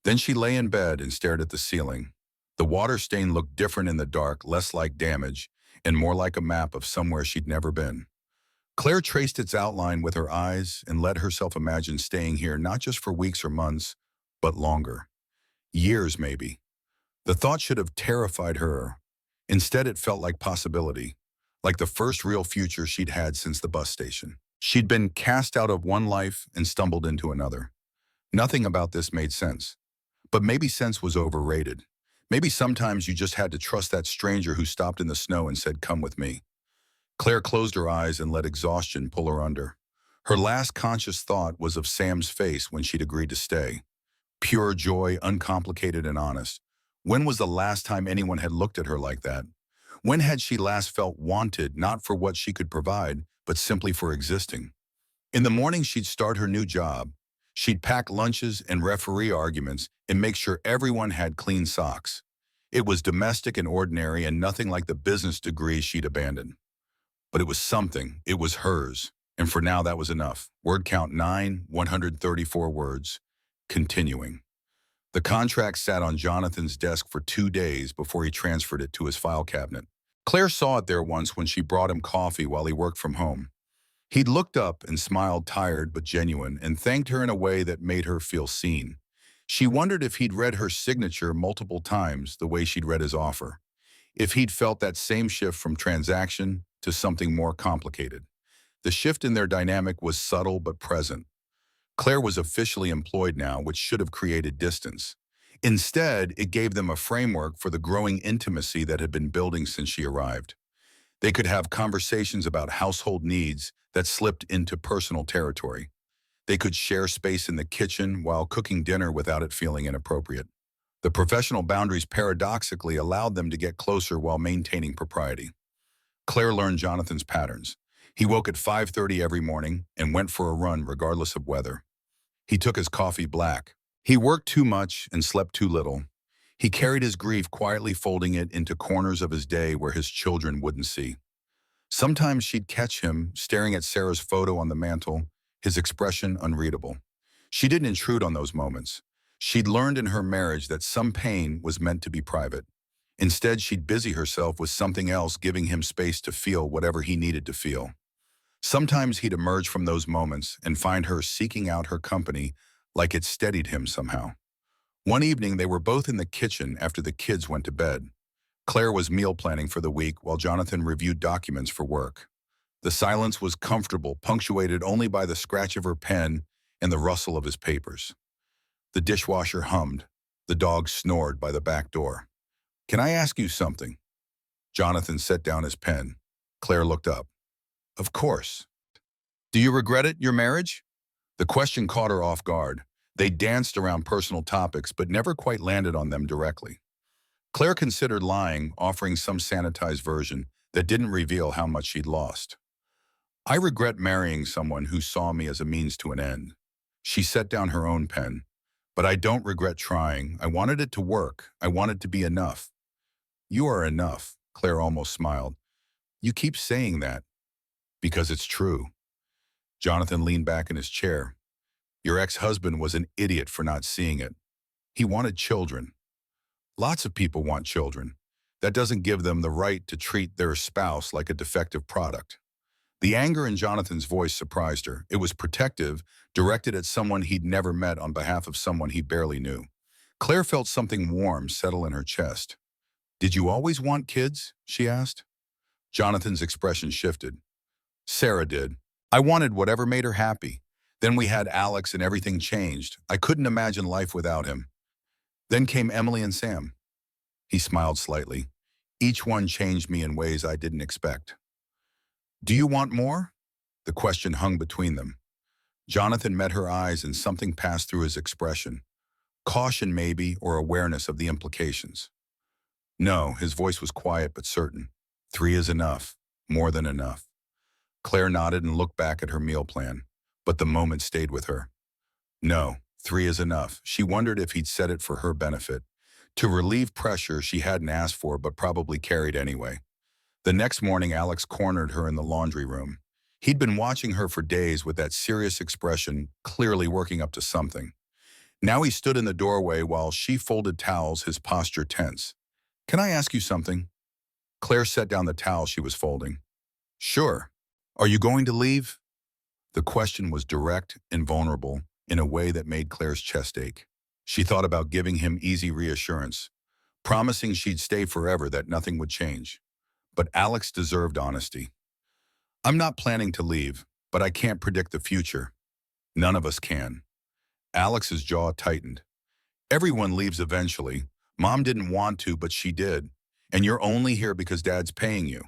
A: Then she lay in bed and stared at the ceiling. The water stain looked different in the dark, less like damage, and more like a map of somewhere she'd never been. Claire traced its outline with her eyes and let herself imagine staying here not just for weeks or months, but longer. Years, maybe. The thought should have terrified her. Instead, it felt like possibility, like the first real future she'd had since the bus station. She'd been cast out of one life and stumbled into another. Nothing about this made sense. But maybe sense was overrated. Maybe sometimes you just had to trust that stranger who stopped in the snow and said, "Come with me." Claire closed her eyes and let exhaustion pull her under. Her last conscious thought was of Sam's face when she'd agreed to stay. Pure joy, uncomplicated and honest. When was the last time anyone had looked at her like that? When had she last felt wanted, not for what she could provide, but simply for existing? In the morning, she'd start her new job. She'd pack lunches and referee arguments and make sure everyone had clean socks. It was domestic and ordinary and nothing like the business degree she'd abandoned. But it was something. It was hers. And for now, that was enough. Word count 9, 134 words. Continuing. The contract sat on Jonathan's desk for 2 days before he transferred it to his file cabinet. Claire saw it there once when she brought him coffee while he worked from home. He'd looked up and smiled, tired but genuine, and thanked her in a way that made her feel seen. She wondered if he'd read her signature multiple times the way she'd read his offer. If he'd felt that same shift from transaction to something more complicated. The shift in their dynamic was subtle but present. Claire was officially employed now, which should have created distance. Instead, it gave them a framework for the growing intimacy that had been building since she arrived. They could have conversations about household needs that slipped into personal territory. They could share space in the kitchen while cooking dinner without it feeling inappropriate. The professional boundaries paradoxically allowed them to get closer while maintaining propriety. Claire learned Jonathan's patterns. He woke at 5:30 every morning and went for a run regardless of weather. He took his coffee black. He worked too much and slept too little. He carried his grief quietly, folding it into corners of his day where his children wouldn't see. Sometimes she'd catch him staring at Sarah's photo on the mantel, his expression unreadable. She didn't intrude on those moments. She'd learned in her marriage that some pain was meant to be private. Instead, she'd busy herself with something else, giving him space to feel whatever he needed to feel. Sometimes he'd emerge from those moments and find her seeking out her company like it steadied him somehow. One evening, they were both in the kitchen after the kids went to bed. Claire was meal planning for the week while Jonathan reviewed documents for work. The silence was comfortable, punctuated only by the scratch of her pen and the rustle of his papers. The dishwasher hummed. The dog snored by the back door. "Can I ask you something?" Jonathan set down his pen. Claire looked up. "Of course." "Do you regret it, your marriage?" The question caught her off guard. They danced around personal topics, but never quite landed on them directly. Claire considered lying, offering some sanitized version that didn't reveal how much she'd lost. "I regret marrying someone who saw me as a means to an end." She set down her own pen. "But I don't regret trying. I wanted it to work. I wanted to be enough." "You are enough," Claire almost smiled. "You keep saying that." "Because it's true." Jonathan leaned back in his chair. "Your ex-husband was an idiot for not seeing it. He wanted children. Lots of people want children. That doesn't give them the right to treat their spouse like a defective product." The anger in Jonathan's voice surprised her. It was protective, directed at someone he'd never met on behalf of someone he barely knew. Claire felt something warm settle in her chest. "Did you always want kids?" she asked. Jonathan's expression shifted. "Sarah did. I wanted whatever made her happy. Then we had Alex and everything changed. I couldn't imagine life without him. Then came Emily and Sam." He smiled slightly. "Each one changed me in ways I didn't expect." "Do you want more?" The question hung between them. Jonathan met her eyes and something passed through his expression. Caution maybe, or awareness of the implications. "No," his voice was quiet but certain. "3 is enough. More than enough." Claire nodded and looked back at her meal plan, but the moment stayed with her. "No, 3 is enough." She wondered if he'd said it for her benefit, to relieve pressure she hadn't asked for but probably carried anyway. The next morning, Alex cornered her in the laundry room. He'd been watching her for days with that serious expression, clearly working up to something. Now he stood in the doorway while she folded towels, his posture tense. "Can I ask you something?" Claire set down the towel she was folding. "Sure. Are you going to leave?" The question was direct and vulnerable in a way that made Claire's chest ache. She thought about giving him easy reassurance, promising she'd stay forever, that nothing would change. But Alex deserved honesty. "I'm not planning to leave, but I can't predict the future." "None of us can." Alex's jaw tightened. "Everyone leaves eventually. Mom didn't want to, but she did. And you're only here because Dad's paying you."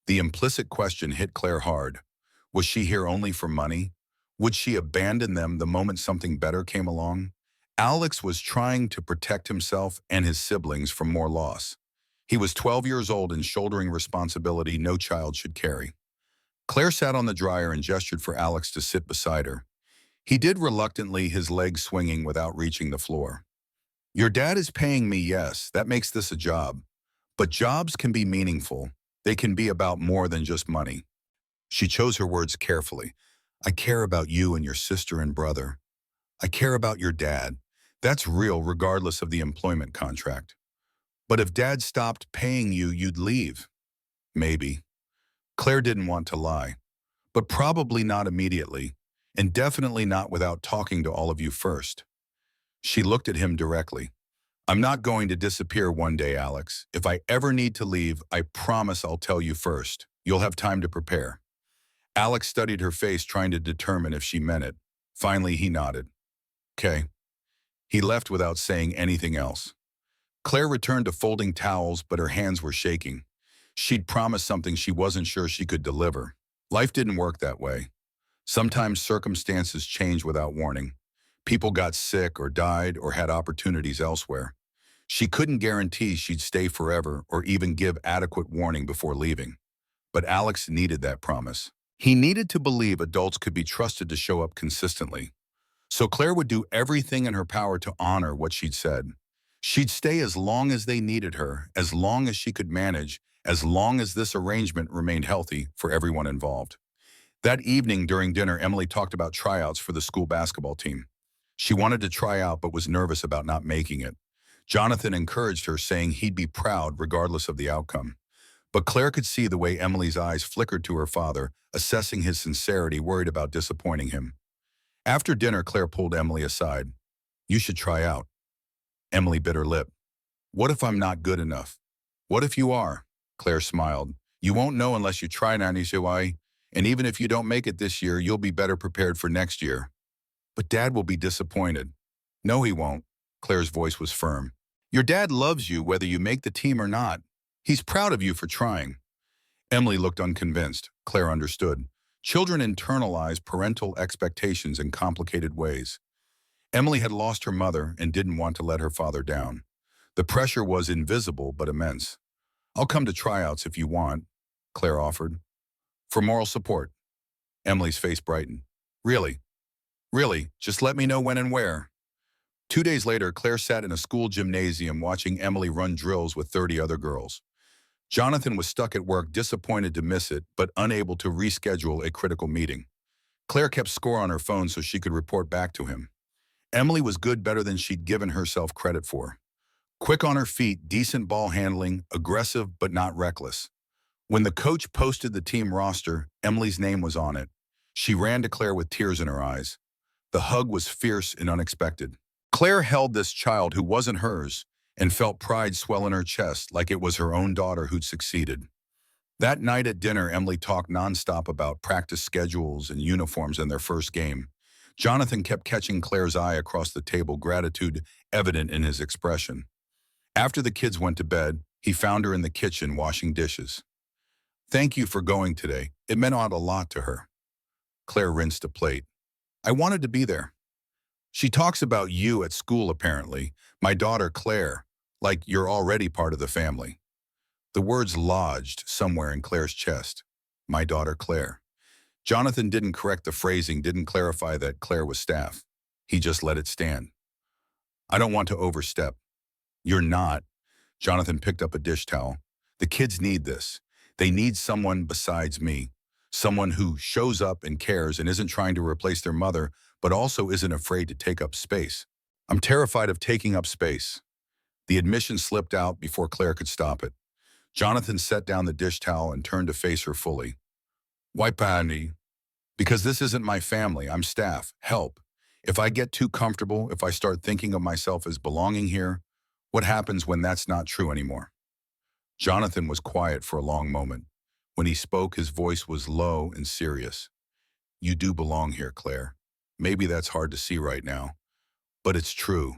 A: The implicit question hit Claire hard. Was she here only for money? Would she abandon them the moment something better came along? Alex was trying to protect himself and his siblings from more loss. He was 12 years old and shouldering responsibility no child should carry. Claire sat on the dryer and gestured for Alex to sit beside her. He did reluctantly, his legs swinging without reaching the floor. "Your dad is paying me, yes, that makes this a job. But jobs can be meaningful. They can be about more than just money." She chose her words carefully. "I care about you and your sister and brother. I care about your dad. That's real regardless of the employment contract. But if Dad stopped paying you, you'd leave." "Maybe." Claire didn't want to lie. "But probably not immediately, and definitely not without talking to all of you first." She looked at him directly. "I'm not going to disappear one day, Alex. If I ever need to leave, I promise I'll tell you first. You'll have time to prepare." Alex studied her face, trying to determine if she meant it. Finally, he nodded. "Okay." He left without saying anything else. Claire returned to folding towels, but her hands were shaking. She'd promised something she wasn't sure she could deliver. Life didn't work that way. Sometimes circumstances change without warning. People got sick or died or had opportunities elsewhere. She couldn't guarantee she'd stay forever or even give adequate warning before leaving. But Alex needed that promise. He needed to believe adults could be trusted to show up consistently. So Claire would do everything in her power to honor what she'd said. She'd stay as long as they needed her, as long as she could manage, as long as this arrangement remained healthy for everyone involved. That evening during dinner, Emily talked about tryouts for the school basketball team. She wanted to try out but was nervous about not making it. Jonathan encouraged her, saying he'd be proud regardless of the outcome. But Claire could see the way Emily's eyes flickered to her father, assessing his sincerity, worried about disappointing him. After dinner, Claire pulled Emily aside. "You should try out." Emily bit her lip. "What if I'm not good enough?" "What if you are?" Claire smiled. You won't know unless you try, Nani. And even if you don't make it this year, you'll be better prepared for next year. But Dad will be disappointed. No, he won't. Claire's voice was firm. Your dad loves you whether you make the team or not. He's proud of you for trying. Emily looked unconvinced. Claire understood. Children internalize parental expectations in complicated ways. Emily had lost her mother and didn't want to let her father down. The pressure was invisible but immense. I'll come to tryouts if you want, Claire offered. For moral support. Emily's face brightened. Really? Really, just let me know when and where. 2 days later, Claire sat in a school gymnasium watching Emily run drills with 30 other girls. Jonathan was stuck at work, disappointed to miss it, but unable to reschedule a critical meeting. Claire kept score on her phone so she could report back to him. Emily was good, better than she'd given herself credit for. Quick on her feet, decent ball handling, aggressive but not reckless. When the coach posted the team roster, Emily's name was on it. She ran to Claire with tears in her eyes. The hug was fierce and unexpected. Claire held this child who wasn't hers and felt pride swell in her chest like it was her own daughter who'd succeeded. That night at dinner, Emily talked nonstop about practice schedules and uniforms in their first game. Jonathan kept catching Claire's eye across the table, gratitude evident in his expression. After the kids went to bed, he found her in the kitchen washing dishes. Thank you for going today. It meant a lot to her. Claire rinsed a plate. I wanted to be there. She talks about you at school, apparently. My daughter, Claire, like you're already part of the family. The words lodged somewhere in Claire's chest. My daughter, Claire. Jonathan didn't correct the phrasing, didn't clarify that Claire was staff. He just let it stand. I don't want to overstep. You're not. Jonathan picked up a dish towel. The kids need this. They need someone besides me. Someone who shows up and cares and isn't trying to replace their mother, but also isn't afraid to take up space. I'm terrified of taking up space. The admission slipped out before Claire could stop it. Jonathan set down the dish towel and turned to face her fully. Why, Patty? Because this isn't my family. I'm staff. Help. If I get too comfortable, if I start thinking of myself as belonging here, what happens when that's not true anymore? Jonathan was quiet for a long moment. When he spoke, his voice was low and serious. You do belong here, Claire. Maybe that's hard to see right now, but it's true.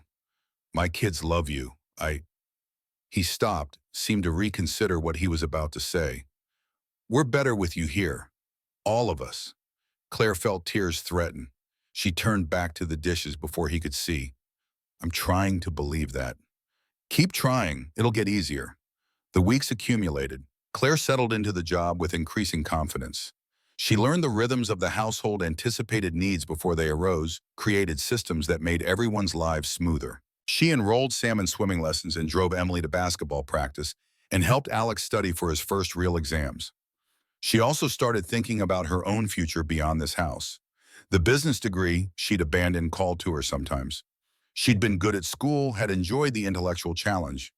A: My kids love you. He stopped, seemed to reconsider what he was about to say. We're better with you here. All of us. Claire felt tears threaten. She turned back to the dishes before he could see. I'm trying to believe that. Keep trying. It'll get easier. The weeks accumulated. Claire settled into the job with increasing confidence. She learned the rhythms of the household, anticipated needs before they arose, created systems that made everyone's lives smoother. She enrolled Sam in swimming lessons and drove Emily to basketball practice and helped Alex study for his first real exams. She also started thinking about her own future beyond this house. The business degree she'd abandoned called to her sometimes. She'd been good at school, had enjoyed the intellectual challenge,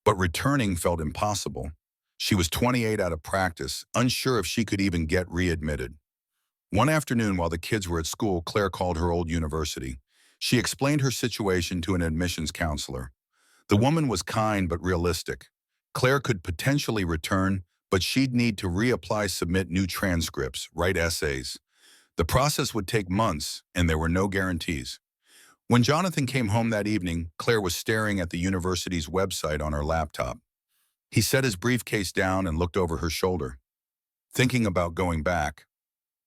A: but returning felt impossible. She was 28 out of practice, unsure if she could even get readmitted. One afternoon while the kids were at school, Claire called her old university. She explained her situation to an admissions counselor. The woman was kind but realistic. Claire could potentially return, but she'd need to reapply, submit new transcripts, write essays. The process would take months, and there were no guarantees. When Jonathan came home that evening, Claire was staring at the university's website on her laptop. He set his briefcase down and looked over her shoulder. Thinking about going back.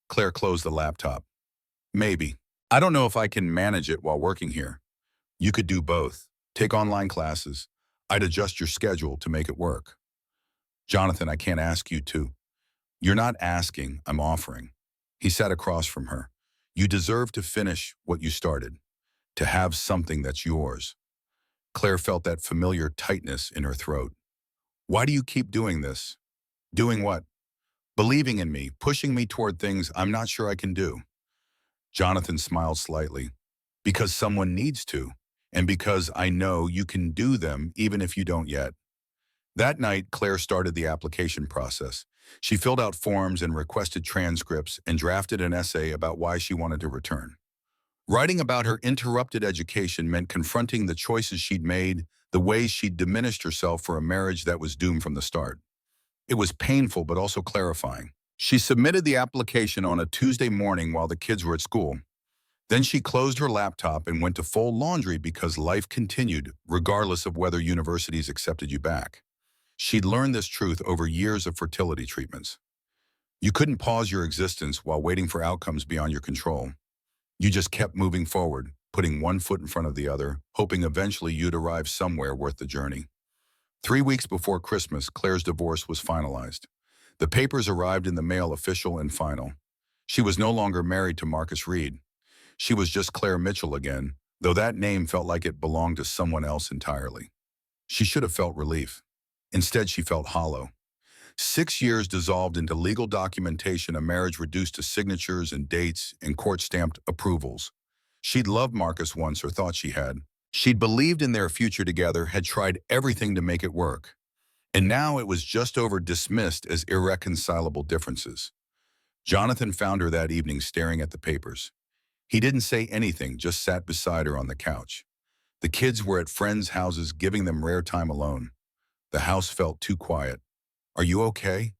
A: Claire closed the laptop. Maybe. I don't know if I can manage it while working here. You could do both. Take online classes. I'd adjust your schedule to make it work. Jonathan, I can't ask you to. You're not asking, I'm offering. He sat across from her. You deserve to finish what you started, to have something that's yours. Claire felt that familiar tightness in her throat. Why do you keep doing this? Doing what? Believing in me, pushing me toward things I'm not sure I can do. Jonathan smiled slightly. Because someone needs to, and because I know you can do them even if you don't yet. That night, Claire started the application process. She filled out forms and requested transcripts and drafted an essay about why she wanted to return. Writing about her interrupted education meant confronting the choices she'd made, the ways she'd diminished herself for a marriage that was doomed from the start. It was painful but also clarifying. She submitted the application on a Tuesday morning while the kids were at school. Then she closed her laptop and went to fold laundry because life continued, regardless of whether universities accepted you back. She'd learned this truth over years of fertility treatments. You couldn't pause your existence while waiting for outcomes beyond your control. You just kept moving forward, putting one foot in front of the other, hoping eventually you'd arrive somewhere worth the journey. 3 weeks before Christmas, Claire's divorce was finalized. The papers arrived in the mail, official and final. She was no longer married to Marcus Reed. She was just Claire Mitchell again, though that name felt like it belonged to someone else entirely. She should have felt relief. Instead, she felt hollow. 6 years dissolved into legal documentation, a marriage reduced to signatures and dates and court-stamped approvals. She'd loved Marcus once, or thought she had. She'd believed in their future together, had tried everything to make it work. And now it was just over, dismissed as irreconcilable differences. Jonathan found her that evening staring at the papers. He didn't say anything, just sat beside her on the couch. The kids were at friends' houses, giving them rare time alone. The house felt too quiet. "Are you okay?"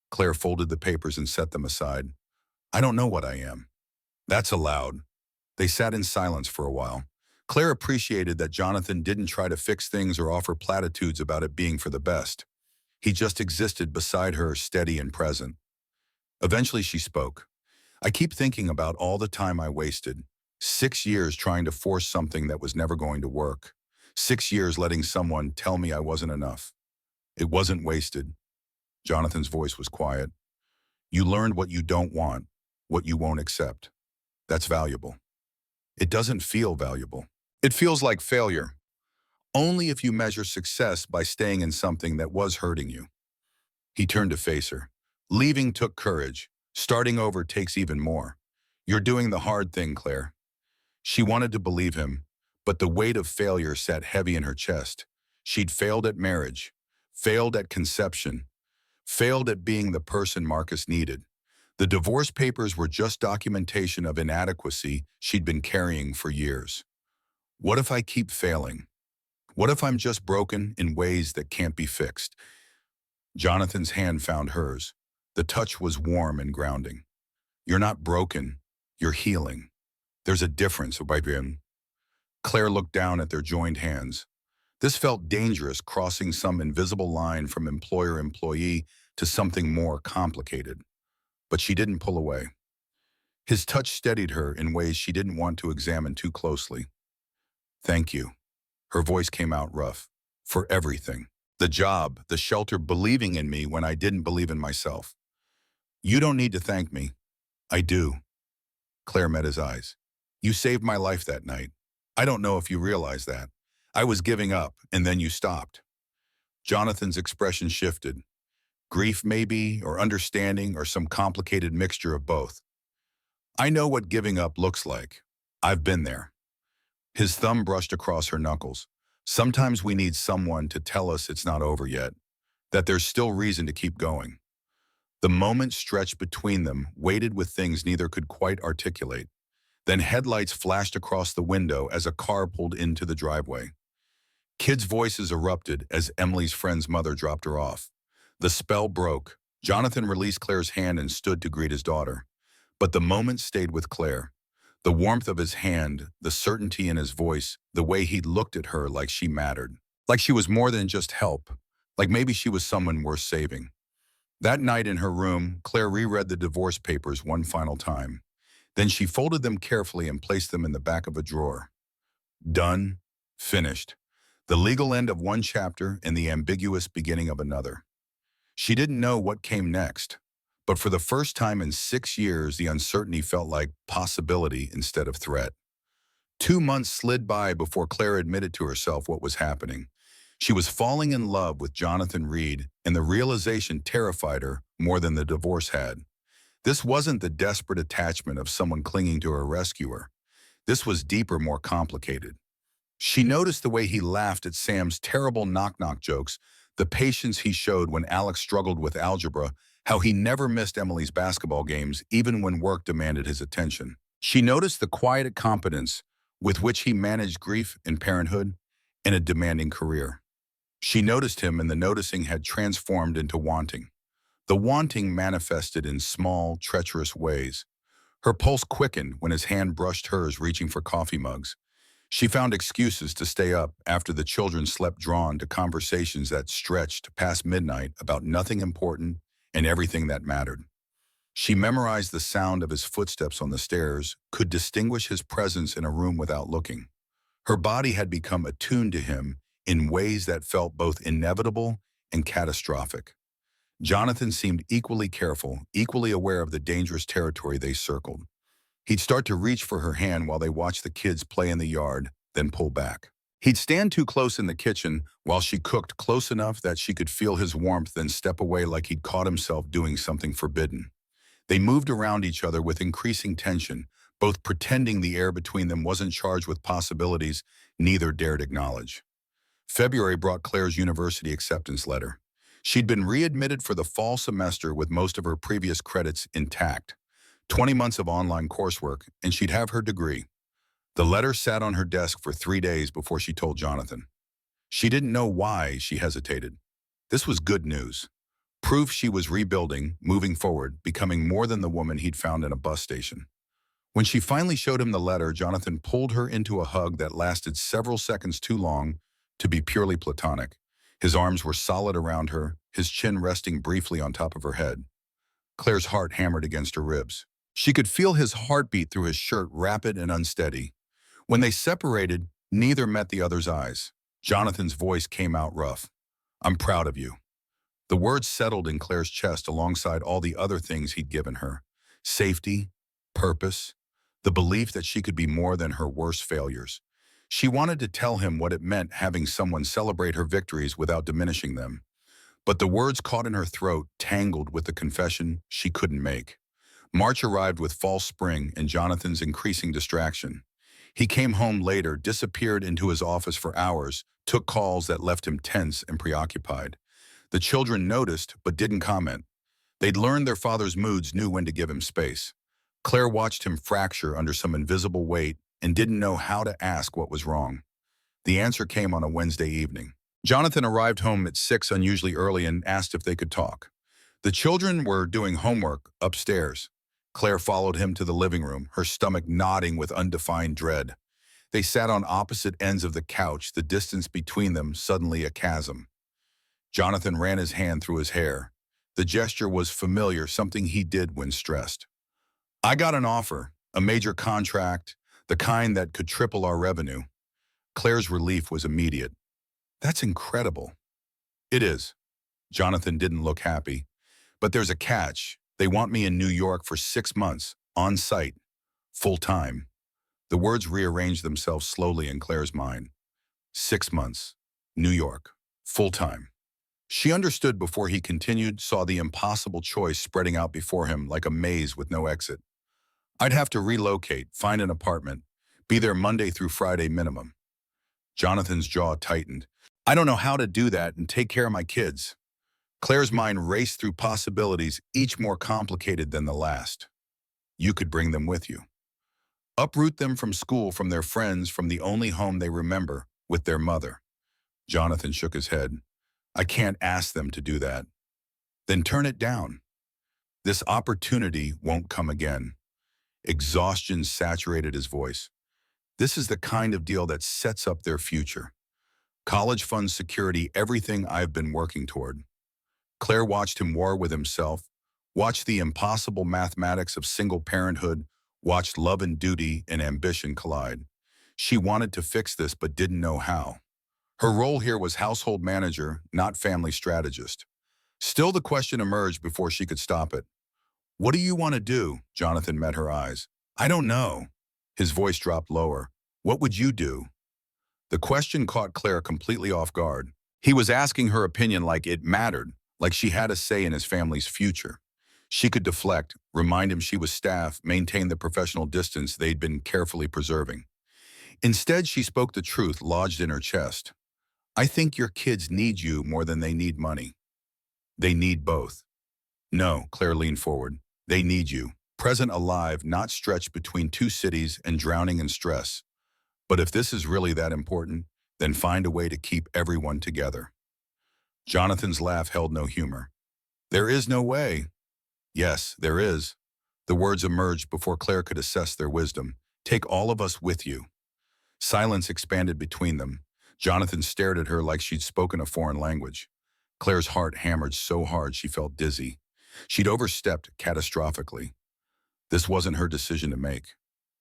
A: Claire folded the papers and set them aside. "I don't know what I am." "That's allowed." They sat in silence for a while. Claire appreciated that Jonathan didn't try to fix things or offer platitudes about it being for the best. He just existed beside her, steady and present. Eventually she spoke. "I keep thinking about all the time I wasted. 6 years trying to force something that was never going to work. 6 years letting someone tell me I wasn't enough. It wasn't wasted." Jonathan's voice was quiet. "You learned what you don't want, what you won't accept. That's valuable." "It doesn't feel valuable. It feels like failure. Only if you measure success by staying in something that was hurting you." He turned to face her. "Leaving took courage. Starting over takes even more. You're doing the hard thing, Claire." She wanted to believe him, but the weight of failure sat heavy in her chest. She'd failed at marriage, failed at conception, failed at being the person Marcus needed. The divorce papers were just documentation of inadequacy she'd been carrying for years. What if I keep failing? What if I'm just broken in ways that can't be fixed? Jonathan's hand found hers. The touch was warm and grounding. "You're not broken, you're healing. There's a difference, Obabian." Claire looked down at their joined hands. This felt dangerous, crossing some invisible line from employer-employee to something more complicated. But she didn't pull away. His touch steadied her in ways she didn't want to examine too closely. "Thank you." Her voice came out rough. "For everything. The job, the shelter, believing in me when I didn't believe in myself." "You don't need to thank me." "I do." Claire met his eyes. "You saved my life that night. I don't know if you realize that. I was giving up, and then you stopped." Jonathan's expression shifted. Grief maybe, or understanding, or some complicated mixture of both. "I know what giving up looks like. I've been there." His thumb brushed across her knuckles. "Sometimes we need someone to tell us it's not over yet, that there's still reason to keep going." The moment stretched between them, weighted with things neither could quite articulate. Then headlights flashed across the window as a car pulled into the driveway. Kids' voices erupted as Emily's friend's mother dropped her off. The spell broke. Jonathan released Claire's hand and stood to greet his daughter. But the moment stayed with Claire. The warmth of his hand, the certainty in his voice, the way he'd looked at her like she mattered. Like she was more than just help. Like maybe she was someone worth saving. That night in her room, Claire reread the divorce papers one final time. Then she folded them carefully and placed them in the back of a drawer. Done. Finished. The legal end of one chapter and the ambiguous beginning of another. She didn't know what came next, but for the first time in 6 years, the uncertainty felt like possibility instead of threat. 2 months slid by before Claire admitted to herself what was happening. She was falling in love with Jonathan Reed, and the realization terrified her more than the divorce had. This wasn't the desperate attachment of someone clinging to her rescuer. This was deeper, more complicated. She noticed the way he laughed at Sam's terrible knock-knock jokes, the patience he showed when Alex struggled with algebra, how he never missed Emily's basketball games even when work demanded his attention. She noticed the quiet competence with which he managed grief in parenthood and a demanding career. She noticed him, and the noticing had transformed into wanting. The wanting manifested in small, treacherous ways. Her pulse quickened when his hand brushed hers, reaching for coffee mugs. She found excuses to stay up after the children slept, drawn to conversations that stretched past midnight about nothing important and everything that mattered. She memorized the sound of his footsteps on the stairs, could distinguish his presence in a room without looking. Her body had become attuned to him in ways that felt both inevitable and catastrophic. Jonathan seemed equally careful, equally aware of the dangerous territory they circled. He'd start to reach for her hand while they watched the kids play in the yard, then pull back. He'd stand too close in the kitchen while she cooked, close enough that she could feel his warmth, then step away like he'd caught himself doing something forbidden. They moved around each other with increasing tension, both pretending the air between them wasn't charged with possibilities neither dared acknowledge. February brought Claire's university acceptance letter. She'd been readmitted for the fall semester with most of her previous credits intact. 20 months of online coursework, and she'd have her degree. The letter sat on her desk for 3 days before she told Jonathan. She didn't know why she hesitated. This was good news. Proof she was rebuilding, moving forward, becoming more than the woman he'd found in a bus station. When she finally showed him the letter, Jonathan pulled her into a hug that lasted several seconds too long to be purely platonic. His arms were solid around her, his chin resting briefly on top of her head. Claire's heart hammered against her ribs. She could feel his heartbeat through his shirt, rapid and unsteady. When they separated, neither met the other's eyes. Jonathan's voice came out rough. "I'm proud of you." The words settled in Claire's chest alongside all the other things he'd given her. Safety, purpose, the belief that she could be more than her worst failures. She wanted to tell him what it meant having someone celebrate her victories without diminishing them. But the words caught in her throat, tangled with the confession she couldn't make. March arrived with false spring and Jonathan's increasing distraction. He came home later, disappeared into his office for hours, took calls that left him tense and preoccupied. The children noticed but didn't comment. They'd learned their father's moods, knew when to give him space. Claire watched him fracture under some invisible weight and didn't know how to ask what was wrong. The answer came on a Wednesday evening. Jonathan arrived home at 6 unusually early and asked if they could talk. The children were doing homework upstairs. Claire followed him to the living room, her stomach knotting with undefined dread. They sat on opposite ends of the couch, the distance between them suddenly a chasm. Jonathan ran his hand through his hair. The gesture was familiar, something he did when stressed. "I got an offer, a major contract, the kind that could triple our revenue." Claire's relief was immediate. "That's incredible." "It is." Jonathan didn't look happy. "But there's a catch. They want me in New York for 6 months, on site, full time." The words rearranged themselves slowly in Claire's mind. 6 months, New York, full time. She understood before he continued, saw the impossible choice spreading out before him like a maze with no exit. "I'd have to relocate, find an apartment, be there Monday through Friday minimum." Jonathan's jaw tightened. "I don't know how to do that and take care of my kids." Claire's mind raced through possibilities, each more complicated than the last. "You could bring them with you. Uproot them from school, from their friends, from the only home they remember, with their mother." Jonathan shook his head. "I can't ask them to do that." "Then turn it down. This opportunity won't come again." Exhaustion saturated his voice. "This is the kind of deal that sets up their future. College fund security, everything I've been working toward." Claire watched him war with himself, watched the impossible mathematics of single parenthood, watched love and duty and ambition collide. She wanted to fix this but didn't know how. Her role here was household manager, not family strategist. Still, the question emerged before she could stop it. "What do you want to do?" Jonathan met her eyes. "I don't know." His voice dropped lower. "What would you do?" The question caught Claire completely off guard. He was asking her opinion like it mattered, like she had a say in his family's future. She could deflect, remind him she was staff, maintain the professional distance they'd been carefully preserving. Instead, she spoke the truth lodged in her chest. "I think your kids need you more than they need money." "They need both." "No," Claire leaned forward. "They need you. Present, alive, not stretched between 2 cities and drowning in stress. But if this is really that important, then find a way to keep everyone together." Jonathan's laugh held no humor. There is no way. Yes, there is. The words emerged before Claire could assess their wisdom. Take all of us with you. Silence expanded between them. Jonathan stared at her like she'd spoken a foreign language. Claire's heart hammered so hard she felt dizzy. She'd overstepped catastrophically. This wasn't her decision to make.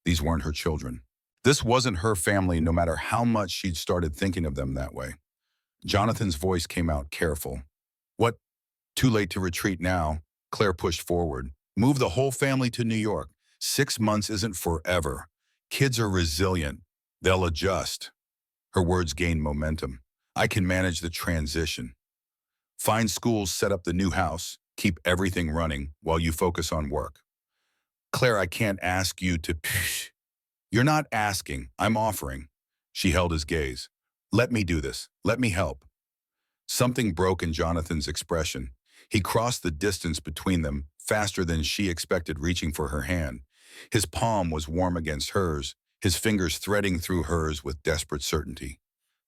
A: These weren't her children. This wasn't her family, no matter how much she'd started thinking of them that way. Jonathan's voice came out careful. What? Too late to retreat now. Claire pushed forward. Move the whole family to New York. 6 months isn't forever. Kids are resilient. They'll adjust. Her words gained momentum. I can manage the transition. Find schools, set up the new house, keep everything running while you focus on work. Claire, I can't ask you to... You're not asking, I'm offering. She held his gaze. Let me do this. Let me help. Something broke in Jonathan's expression. He crossed the distance between them faster than she expected, reaching for her hand. His palm was warm against hers, his fingers threading through hers with desperate certainty.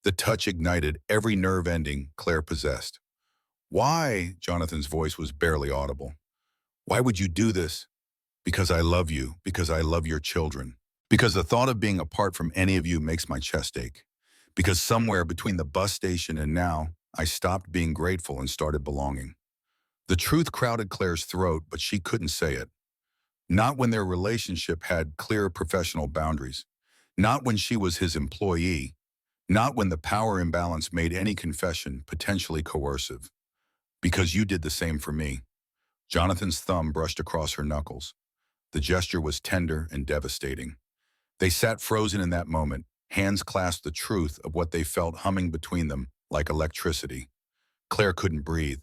A: The touch ignited every nerve ending Claire possessed. Why? Jonathan's voice was barely audible. Why would you do this? Because I love you, because I love your children. Because the thought of being apart from any of you makes my chest ache. Because somewhere between the bus station and now, I stopped being grateful and started belonging. The truth crowded Claire's throat, but she couldn't say it. Not when their relationship had clear professional boundaries. Not when she was his employee. Not when the power imbalance made any confession potentially coercive. Because you did the same for me. Jonathan's thumb brushed across her knuckles. The gesture was tender and devastating. They sat frozen in that moment, hands clasped, the truth of what they felt humming between them like electricity. Claire couldn't breathe,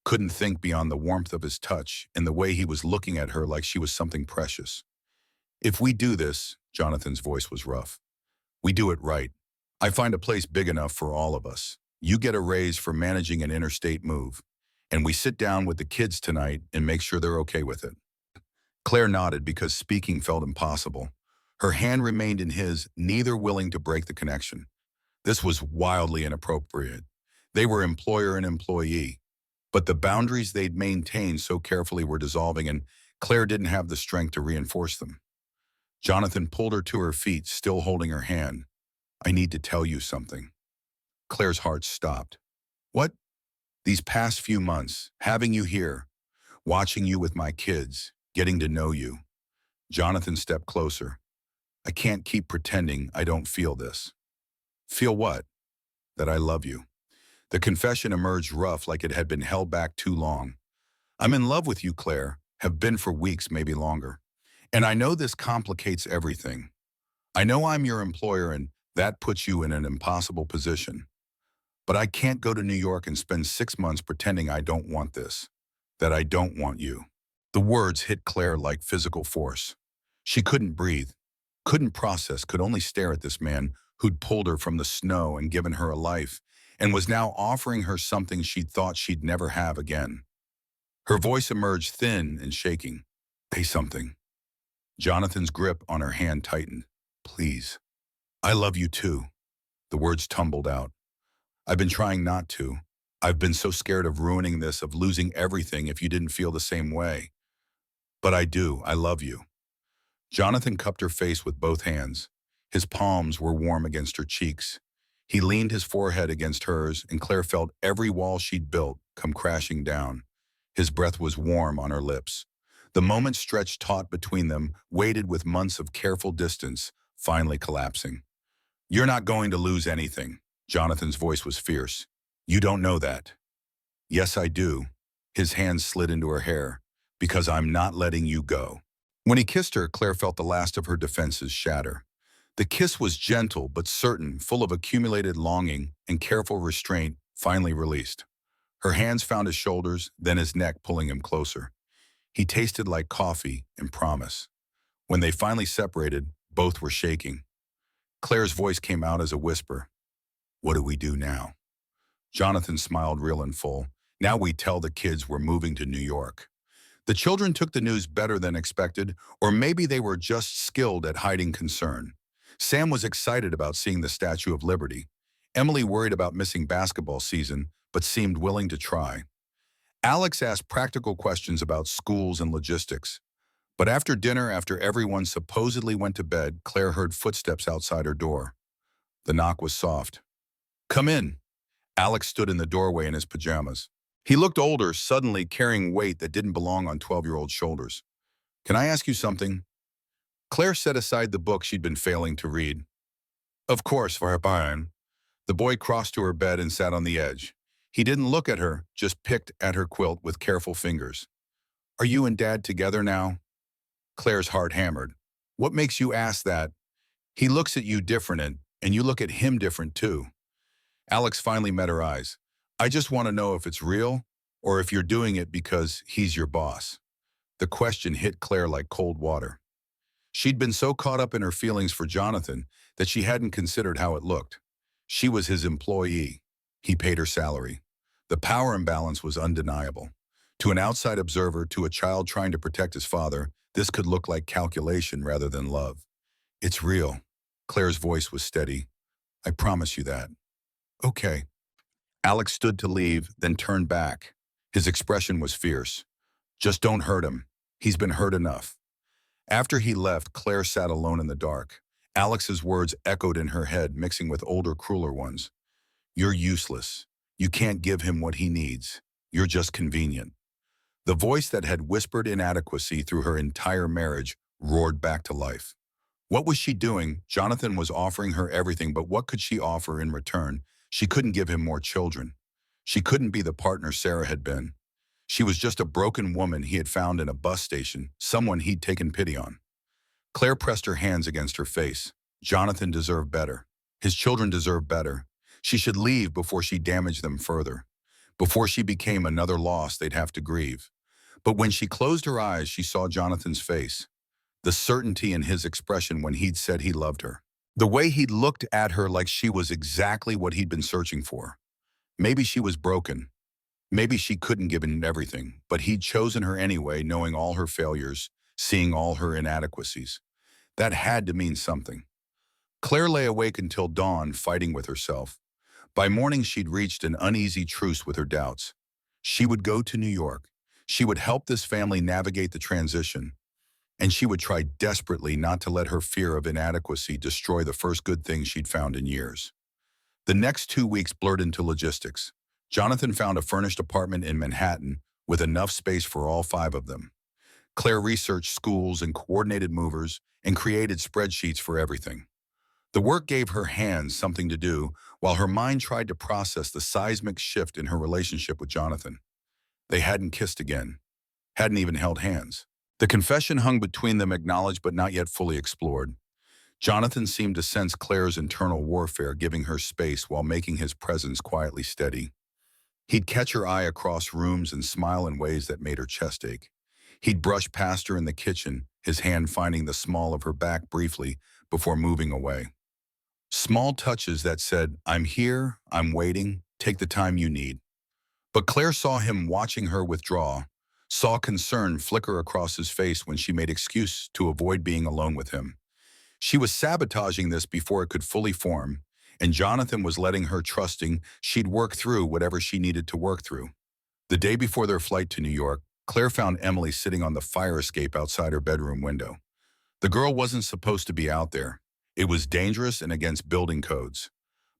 A: couldn't think beyond the warmth of his touch and the way he was looking at her like she was something precious. If we do this, Jonathan's voice was rough, we do it right. I find a place big enough for all of us. You get a raise for managing an interstate move. And we sit down with the kids tonight and make sure they're okay with it. Claire nodded because speaking felt impossible. Her hand remained in his, neither willing to break the connection. This was wildly inappropriate. They were employer and employee. But the boundaries they'd maintained so carefully were dissolving, and Claire didn't have the strength to reinforce them. Jonathan pulled her to her feet, still holding her hand. I need to tell you something. Claire's heart stopped. What? These past few months, having you here, watching you with my kids, getting to know you. Jonathan stepped closer. I can't keep pretending I don't feel this. Feel what? That I love you. The confession emerged rough, like it had been held back too long. I'm in love with you, Claire, have been for weeks, maybe longer. And I know this complicates everything. I know I'm your employer and that puts you in an impossible position. But I can't go to New York and spend 6 months pretending I don't want this, that I don't want you. The words hit Claire like physical force. She couldn't breathe, couldn't process, could only stare at this man who'd pulled her from the snow and given her a life, and was now offering her something she'd thought she'd never have again. Her voice emerged thin and shaking. Say something. Jonathan's grip on her hand tightened. Please. I love you too. The words tumbled out. I've been trying not to. I've been so scared of ruining this, of losing everything if you didn't feel the same way. But I do. I love you. Jonathan cupped her face with both hands. His palms were warm against her cheeks. He leaned his forehead against hers, and Claire felt every wall she'd built come crashing down. His breath was warm on her lips. The moment stretched taut between them, weighted with months of careful distance, finally collapsing. You're not going to lose anything. Jonathan's voice was fierce. You don't know that. Yes, I do. His hand slid into her hair. Because I'm not letting you go. When he kissed her, Claire felt the last of her defenses shatter. The kiss was gentle but certain, full of accumulated longing and careful restraint, finally released. Her hands found his shoulders, then his neck, pulling him closer. He tasted like coffee and promise. When they finally separated, both were shaking. Claire's voice came out as a whisper. What do we do now? Jonathan smiled real and full. Now we tell the kids we're moving to New York. The children took the news better than expected, or maybe they were just skilled at hiding concern. Sam was excited about seeing the Statue of Liberty. Emily worried about missing basketball season, but seemed willing to try. Alex asked practical questions about schools and logistics. But after dinner, after everyone supposedly went to bed, Claire heard footsteps outside her door. The knock was soft. "Come in." Alex stood in the doorway in his pajamas. He looked older, suddenly carrying weight that didn't belong on 12-year-old shoulders. "Can I ask you something?" Claire set aside the book she'd been failing to read. "Of course, Varpayan." The boy crossed to her bed and sat on the edge. He didn't look at her, just picked at her quilt with careful fingers. "Are you and Dad together now?" Claire's heart hammered. "What makes you ask that? He looks at you different and you look at him different too." Alex finally met her eyes. "I just want to know if it's real or if you're doing it because he's your boss." The question hit Claire like cold water. She'd been so caught up in her feelings for Jonathan that she hadn't considered how it looked. She was his employee. He paid her salary. The power imbalance was undeniable. To an outside observer, to a child trying to protect his father, this could look like calculation rather than love. "It's real." Claire's voice was steady. "I promise you that." "Okay." Alex stood to leave, then turned back. His expression was fierce. "Just don't hurt him. He's been hurt enough." After he left, Claire sat alone in the dark. Alex's words echoed in her head, mixing with older, crueler ones. "You're useless. You can't give him what he needs. You're just convenient." The voice that had whispered inadequacy through her entire marriage roared back to life. What was she doing? Jonathan was offering her everything, but what could she offer in return? She couldn't give him more children. She couldn't be the partner Sarah had been. She was just a broken woman he had found in a bus station, someone he'd taken pity on. Claire pressed her hands against her face. Jonathan deserved better. His children deserved better. She should leave before she damaged them further, before she became another loss they'd have to grieve. But when she closed her eyes, she saw Jonathan's face, the certainty in his expression when he'd said he loved her. The way he'd looked at her like she was exactly what he'd been searching for. Maybe she was broken. Maybe she couldn't give him everything, but he'd chosen her anyway, knowing all her failures, seeing all her inadequacies. That had to mean something. Claire lay awake until dawn, fighting with herself. By morning, she'd reached an uneasy truce with her doubts. She would go to New York. She would help this family navigate the transition. And she would try desperately not to let her fear of inadequacy destroy the first good thing she'd found in years. The next 2 weeks blurred into logistics. Jonathan found a furnished apartment in Manhattan with enough space for all 5 of them. Claire researched schools and coordinated movers and created spreadsheets for everything. The work gave her hands something to do, while her mind tried to process the seismic shift in her relationship with Jonathan. They hadn't kissed again, hadn't even held hands. The confession hung between them, acknowledged but not yet fully explored. Jonathan seemed to sense Claire's internal warfare, giving her space while making his presence quietly steady. He'd catch her eye across rooms and smile in ways that made her chest ache. He'd brush past her in the kitchen, his hand finding the small of her back briefly before moving away. Small touches that said, "I'm here, I'm waiting, take the time you need." But Claire saw him watching her withdraw, saw concern flicker across his face when she made excuse to avoid being alone with him. She was sabotaging this before it could fully form, and Jonathan was letting her, trusting she'd work through whatever she needed to work through. The day before their flight to New York, Claire found Emily sitting on the fire escape outside her bedroom window. The girl wasn't supposed to be out there. It was dangerous and against building codes.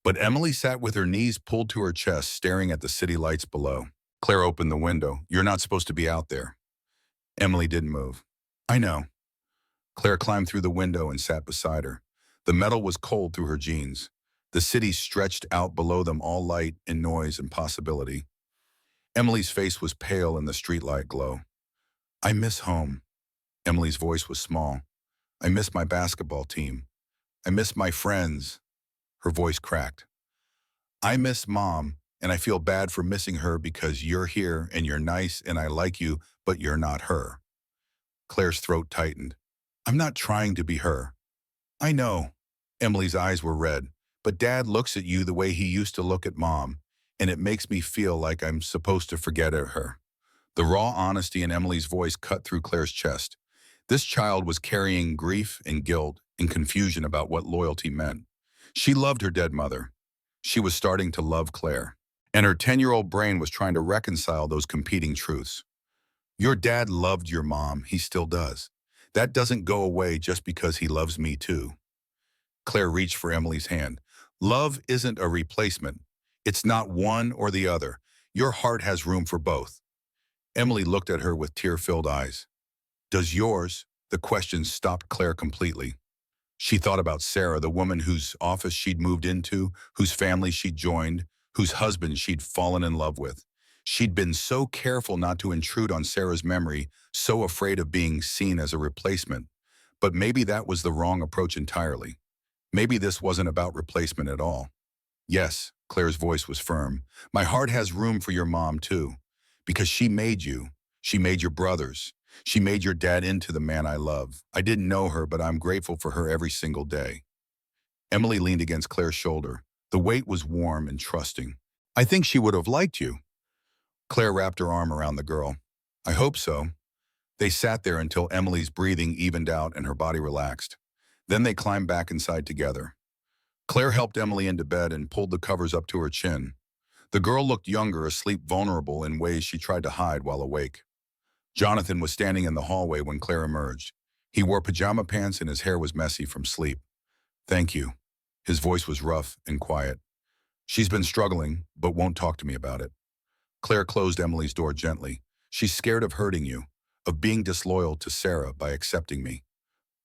A: But Emily sat with her knees pulled to her chest, staring at the city lights below. Claire opened the window. "You're not supposed to be out there." Emily didn't move. "I know." Claire climbed through the window and sat beside her. The metal was cold through her jeans. The city stretched out below them, all light and noise and possibility. Emily's face was pale in the streetlight glow. "I miss home." Emily's voice was small. "I miss my basketball team. I miss my friends." Her voice cracked. "I miss Mom, and I feel bad for missing her because you're here and you're nice and I like you, but you're not her." Claire's throat tightened. "I'm not trying to be her." "I know." Emily's eyes were red. "But Dad looks at you the way he used to look at Mom, and it makes me feel like I'm supposed to forget her." The raw honesty in Emily's voice cut through Claire's chest. This child was carrying grief and guilt and confusion about what loyalty meant. She loved her dead mother. She was starting to love Claire. and her 10-year-old brain was trying to reconcile those competing truths. Your dad loved your mom, he still does. That doesn't go away just because he loves me too. Claire reached for Emily's hand. Love isn't a replacement. It's not one or the other. Your heart has room for both. Emily looked at her with tear-filled eyes. Does yours? The question stopped Claire completely. She thought about Sarah, the woman whose office she'd moved into, whose family she'd joined, whose husband she'd fallen in love with. She'd been so careful not to intrude on Sarah's memory, so afraid of being seen as a replacement. But maybe that was the wrong approach entirely. Maybe this wasn't about replacement at all. Yes, Claire's voice was firm. My heart has room for your mom, too. Because she made you. She made your brothers. She made your dad into the man I love. I didn't know her, but I'm grateful for her every single day. Emily leaned against Claire's shoulder. The weight was warm and trusting. I think she would have liked you. Claire wrapped her arm around the girl. I hope so. They sat there until Emily's breathing evened out and her body relaxed. Then they climbed back inside together. Claire helped Emily into bed and pulled the covers up to her chin. The girl looked younger, asleep, vulnerable in ways she tried to hide while awake. Jonathan was standing in the hallway when Claire emerged. He wore pajama pants and his hair was messy from sleep. Thank you. His voice was rough and quiet. She's been struggling, but won't talk to me about it. Claire closed Emily's door gently. She's scared of hurting you, of being disloyal to Sarah by accepting me.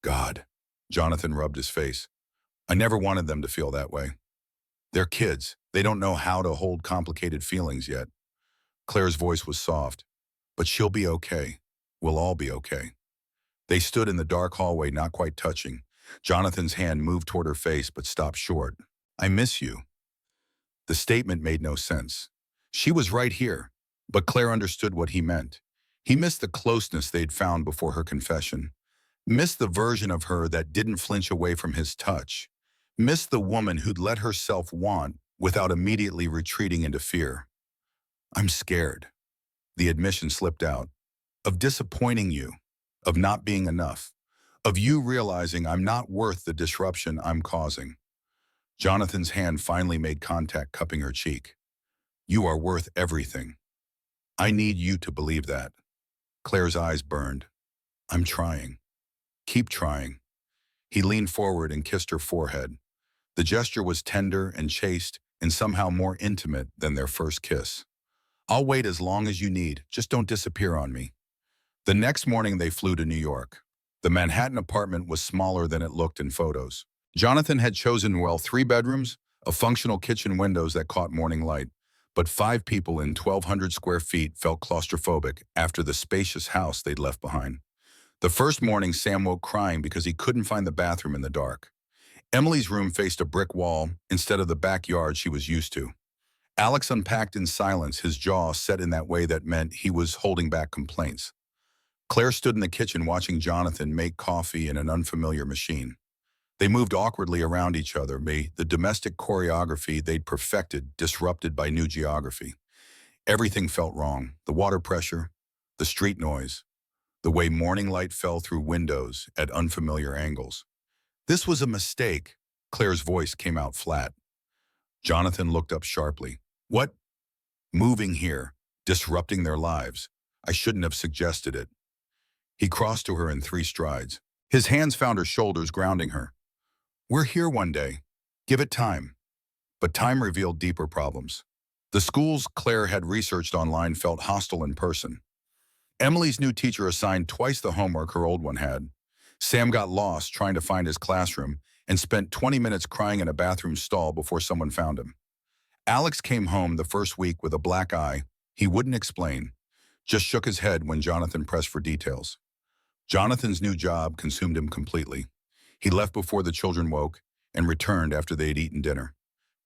A: God. Jonathan rubbed his face. I never wanted them to feel that way. They're kids. They don't know how to hold complicated feelings yet. Claire's voice was soft. But she'll be okay. We'll all be okay. They stood in the dark hallway, not quite touching. Jonathan's hand moved toward her face, but stopped short. I miss you. The statement made no sense. She was right here, but Claire understood what he meant. He missed the closeness they'd found before her confession. Missed the version of her that didn't flinch away from his touch. Missed the woman who'd let herself want without immediately retreating into fear. I'm scared. The admission slipped out. Of disappointing you. Of not being enough. Of you realizing I'm not worth the disruption I'm causing. Jonathan's hand finally made contact, cupping her cheek. You are worth everything. I need you to believe that. Claire's eyes burned. I'm trying. Keep trying. He leaned forward and kissed her forehead. The gesture was tender and chaste and somehow more intimate than their first kiss. I'll wait as long as you need, just don't disappear on me. The next morning they flew to New York. The Manhattan apartment was smaller than it looked in photos. Jonathan had chosen, well, 3 bedrooms, a functional kitchen, windows that caught morning light. But 5 people in 1,200 square feet felt claustrophobic after the spacious house they'd left behind. The first morning, Sam woke crying because he couldn't find the bathroom in the dark. Emily's room faced a brick wall instead of the backyard she was used to. Alex unpacked in silence, his jaw set in that way that meant he was holding back complaints. Claire stood in the kitchen watching Jonathan make coffee in an unfamiliar machine. They moved awkwardly around each other, the domestic choreography they'd perfected disrupted by new geography. Everything felt wrong, the water pressure, the street noise, the way morning light fell through windows at unfamiliar angles. This was a mistake. Claire's voice came out flat. Jonathan looked up sharply. What? Moving here, disrupting their lives. I shouldn't have suggested it. He crossed to her in 3 strides. His hands found her shoulders, grounding her. We're here one day. Give it time. But time revealed deeper problems. The schools Claire had researched online felt hostile in person. Emily's new teacher assigned twice the homework her old one had. Sam got lost trying to find his classroom and spent 20 minutes crying in a bathroom stall before someone found him. Alex came home the first week with a black eye. He wouldn't explain, just shook his head when Jonathan pressed for details. Jonathan's new job consumed him completely. He left before the children woke and returned after they had eaten dinner.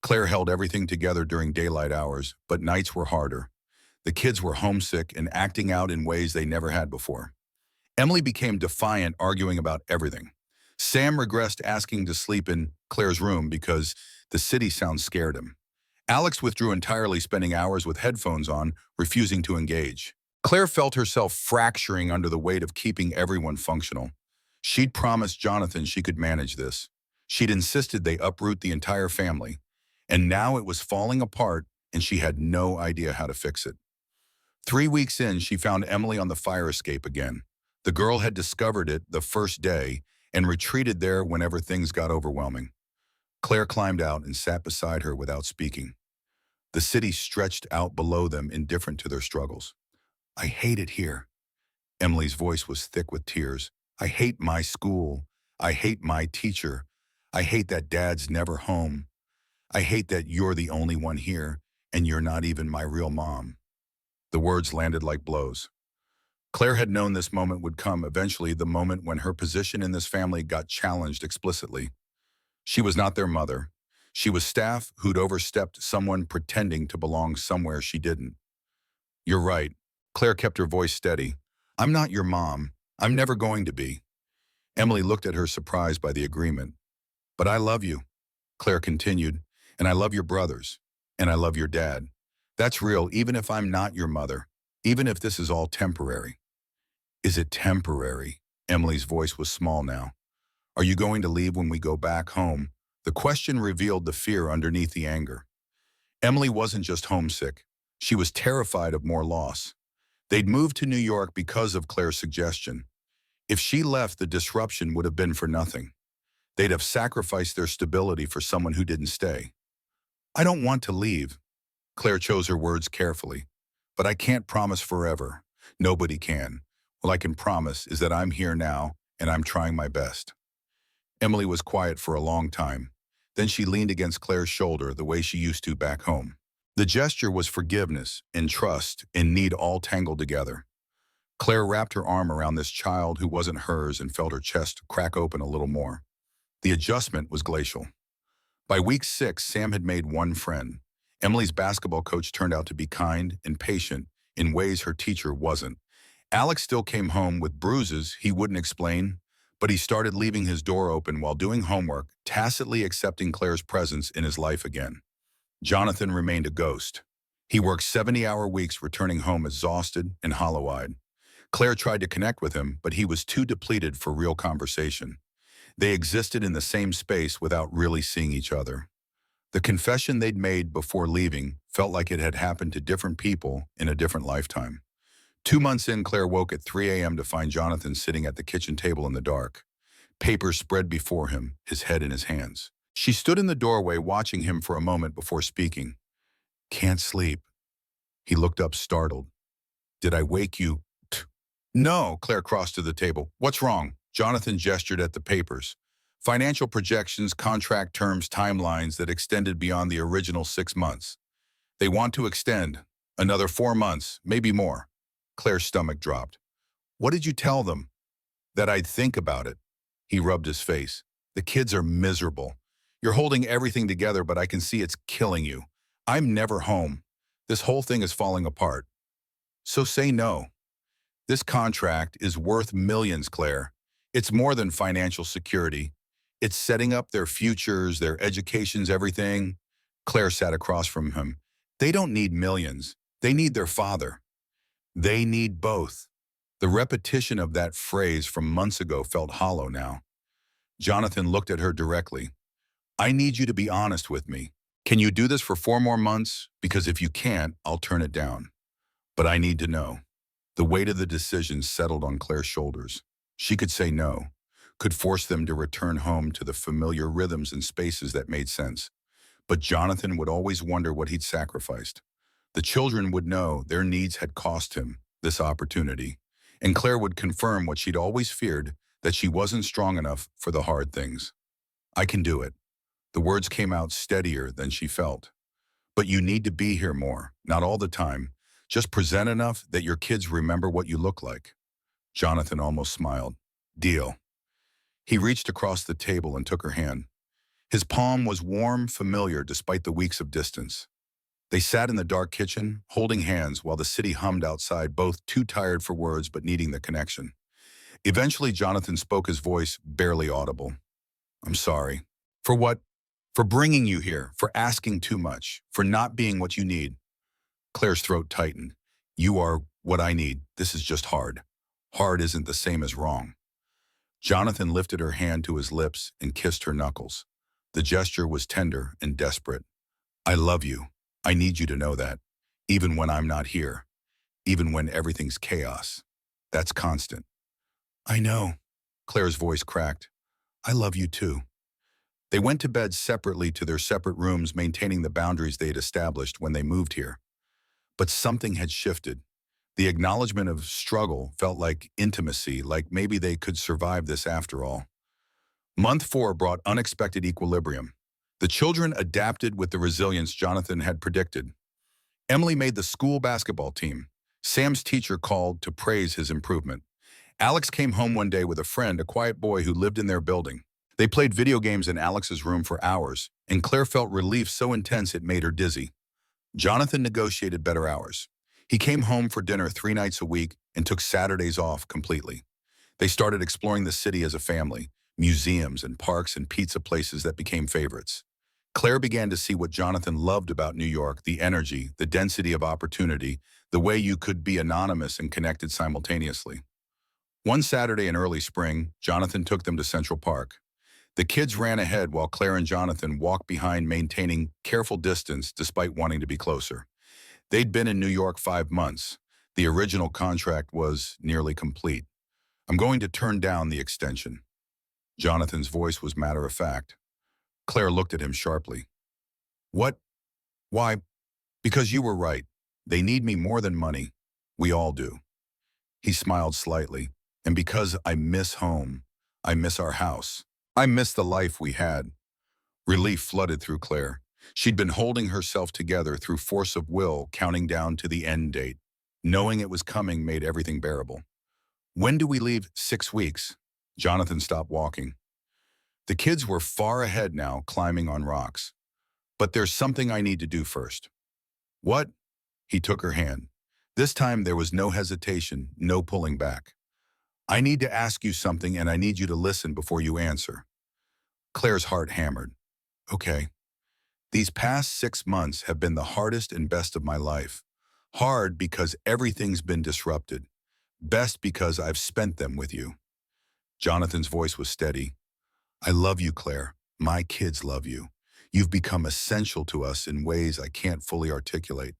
A: Claire held everything together during daylight hours, but nights were harder. The kids were homesick and acting out in ways they never had before. Emily became defiant, arguing about everything. Sam regressed, asking to sleep in Claire's room because the city sound scared him. Alex withdrew entirely, spending hours with headphones on, refusing to engage. Claire felt herself fracturing under the weight of keeping everyone functional. She'd promised Jonathan she could manage this. She'd insisted they uproot the entire family. And now it was falling apart and she had no idea how to fix it. 3 weeks in, she found Emily on the fire escape again. The girl had discovered it the first day and retreated there whenever things got overwhelming. Claire climbed out and sat beside her without speaking. The city stretched out below them, indifferent to their struggles. I hate it here. Emily's voice was thick with tears. I hate my school. I hate my teacher. I hate that Dad's never home. I hate that you're the only one here, and you're not even my real mom. The words landed like blows. Claire had known this moment would come eventually, the moment when her position in this family got challenged explicitly. She was not their mother. She was staff who'd overstepped, someone pretending to belong somewhere she didn't. You're right. Claire kept her voice steady. I'm not your mom. I'm never going to be. Emily looked at her, surprised by the agreement. But I love you, Claire continued, and I love your brothers, and I love your dad. That's real, even if I'm not your mother, even if this is all temporary. Is it temporary? Emily's voice was small now. Are you going to leave when we go back home? The question revealed the fear underneath the anger. Emily wasn't just homesick. She was terrified of more loss. They'd moved to New York because of Claire's suggestion. If she left, the disruption would have been for nothing. They'd have sacrificed their stability for someone who didn't stay. I don't want to leave. Claire chose her words carefully. But I can't promise forever. Nobody can. All I can promise is that I'm here now, and I'm trying my best. Emily was quiet for a long time. Then she leaned against Claire's shoulder the way she used to back home. The gesture was forgiveness and trust and need all tangled together. Claire wrapped her arm around this child who wasn't hers and felt her chest crack open a little more. The adjustment was glacial. By week 6, Sam had made one friend. Emily's basketball coach turned out to be kind and patient in ways her teacher wasn't. Alex still came home with bruises he wouldn't explain, but he started leaving his door open while doing homework, tacitly accepting Claire's presence in his life again. Jonathan remained a ghost. He worked 70-hour weeks, returning home exhausted and hollow-eyed. Claire tried to connect with him, but he was too depleted for real conversation. They existed in the same space without really seeing each other. The confession they'd made before leaving felt like it had happened to different people in a different lifetime. 2 months in, Claire woke at 3 a.m. to find Jonathan sitting at the kitchen table in the dark. Papers spread before him, his head in his hands. She stood in the doorway, watching him for a moment before speaking. Can't sleep. He looked up, startled. Did I wake you? No, Claire crossed to the table. What's wrong? Jonathan gestured at the papers. Financial projections, contract terms, timelines that extended beyond the original 6 months. They want to extend another 4 months, maybe more. Claire's stomach dropped. What did you tell them? That I'd think about it. He rubbed his face. The kids are miserable. You're holding everything together, but I can see it's killing you. I'm never home. This whole thing is falling apart. So say no. This contract is worth millions, Claire. It's more than financial security. It's setting up their futures, their educations, everything. Claire sat across from him. They don't need millions. They need their father. They need both. The repetition of that phrase from months ago felt hollow now. Jonathan looked at her directly. I need you to be honest with me. Can you do this for 4 more months? Because if you can't, I'll turn it down. But I need to know. The weight of the decision settled on Claire's shoulders. She could say no, could force them to return home to the familiar rhythms and spaces that made sense. But Jonathan would always wonder what he'd sacrificed. The children would know their needs had cost him this opportunity, and Claire would confirm what she'd always feared, that she wasn't strong enough for the hard things. I can do it. The words came out steadier than she felt. But you need to be here more, not all the time. Just present enough that your kids remember what you look like. Jonathan almost smiled. Deal. He reached across the table and took her hand. His palm was warm, familiar, despite the weeks of distance. They sat in the dark kitchen, holding hands while the city hummed outside, both too tired for words but needing the connection. Eventually, Jonathan spoke, his voice barely audible. I'm sorry. For what? For bringing you here, for asking too much, for not being what you need. Claire's throat tightened. You are what I need. This is just hard. Hard isn't the same as wrong. Jonathan lifted her hand to his lips and kissed her knuckles. The gesture was tender and desperate. I love you. I need you to know that, even when I'm not here, even when everything's chaos. That's constant. I know. Claire's voice cracked. I love you too. They went to bed separately to their separate rooms, maintaining the boundaries they'd established when they moved here. But something had shifted. The acknowledgement of struggle felt like intimacy, like maybe they could survive this after all. Month 4 brought unexpected equilibrium. The children adapted with the resilience Jonathan had predicted. Emily made the school basketball team. Sam's teacher called to praise his improvement. Alex came home one day with a friend, a quiet boy who lived in their building. They played video games in Alex's room for hours, and Claire felt relief so intense it made her dizzy. Jonathan negotiated better hours. He came home for dinner 3 nights a week and took Saturdays off completely. They started exploring the city as a family, museums and parks and pizza places that became favorites. Claire began to see what Jonathan loved about New York: the energy, the density of opportunity, the way you could be anonymous and connected simultaneously. One Saturday in early spring, Jonathan took them to Central Park. The kids ran ahead while Claire and Jonathan walked behind, maintaining careful distance despite wanting to be closer. They'd been in New York 5 months. The original contract was nearly complete. I'm going to turn down the extension. Jonathan's voice was matter of fact. Claire looked at him sharply. What? Why? Because you were right. They need me more than money. We all do. He smiled slightly. And because I miss home, I miss our house. I miss the life we had. Relief flooded through Claire. She'd been holding herself together through force of will, counting down to the end date. Knowing it was coming made everything bearable. When do we leave? 6 weeks. Jonathan stopped walking. The kids were far ahead now, climbing on rocks. But there's something I need to do first. What? He took her hand. This time there was no hesitation, no pulling back. I need to ask you something, and I need you to listen before you answer. Claire's heart hammered. Okay. These past 6 months have been the hardest and best of my life. Hard because everything's been disrupted. Best because I've spent them with you. Jonathan's voice was steady. I love you, Claire. My kids love you. You've become essential to us in ways I can't fully articulate.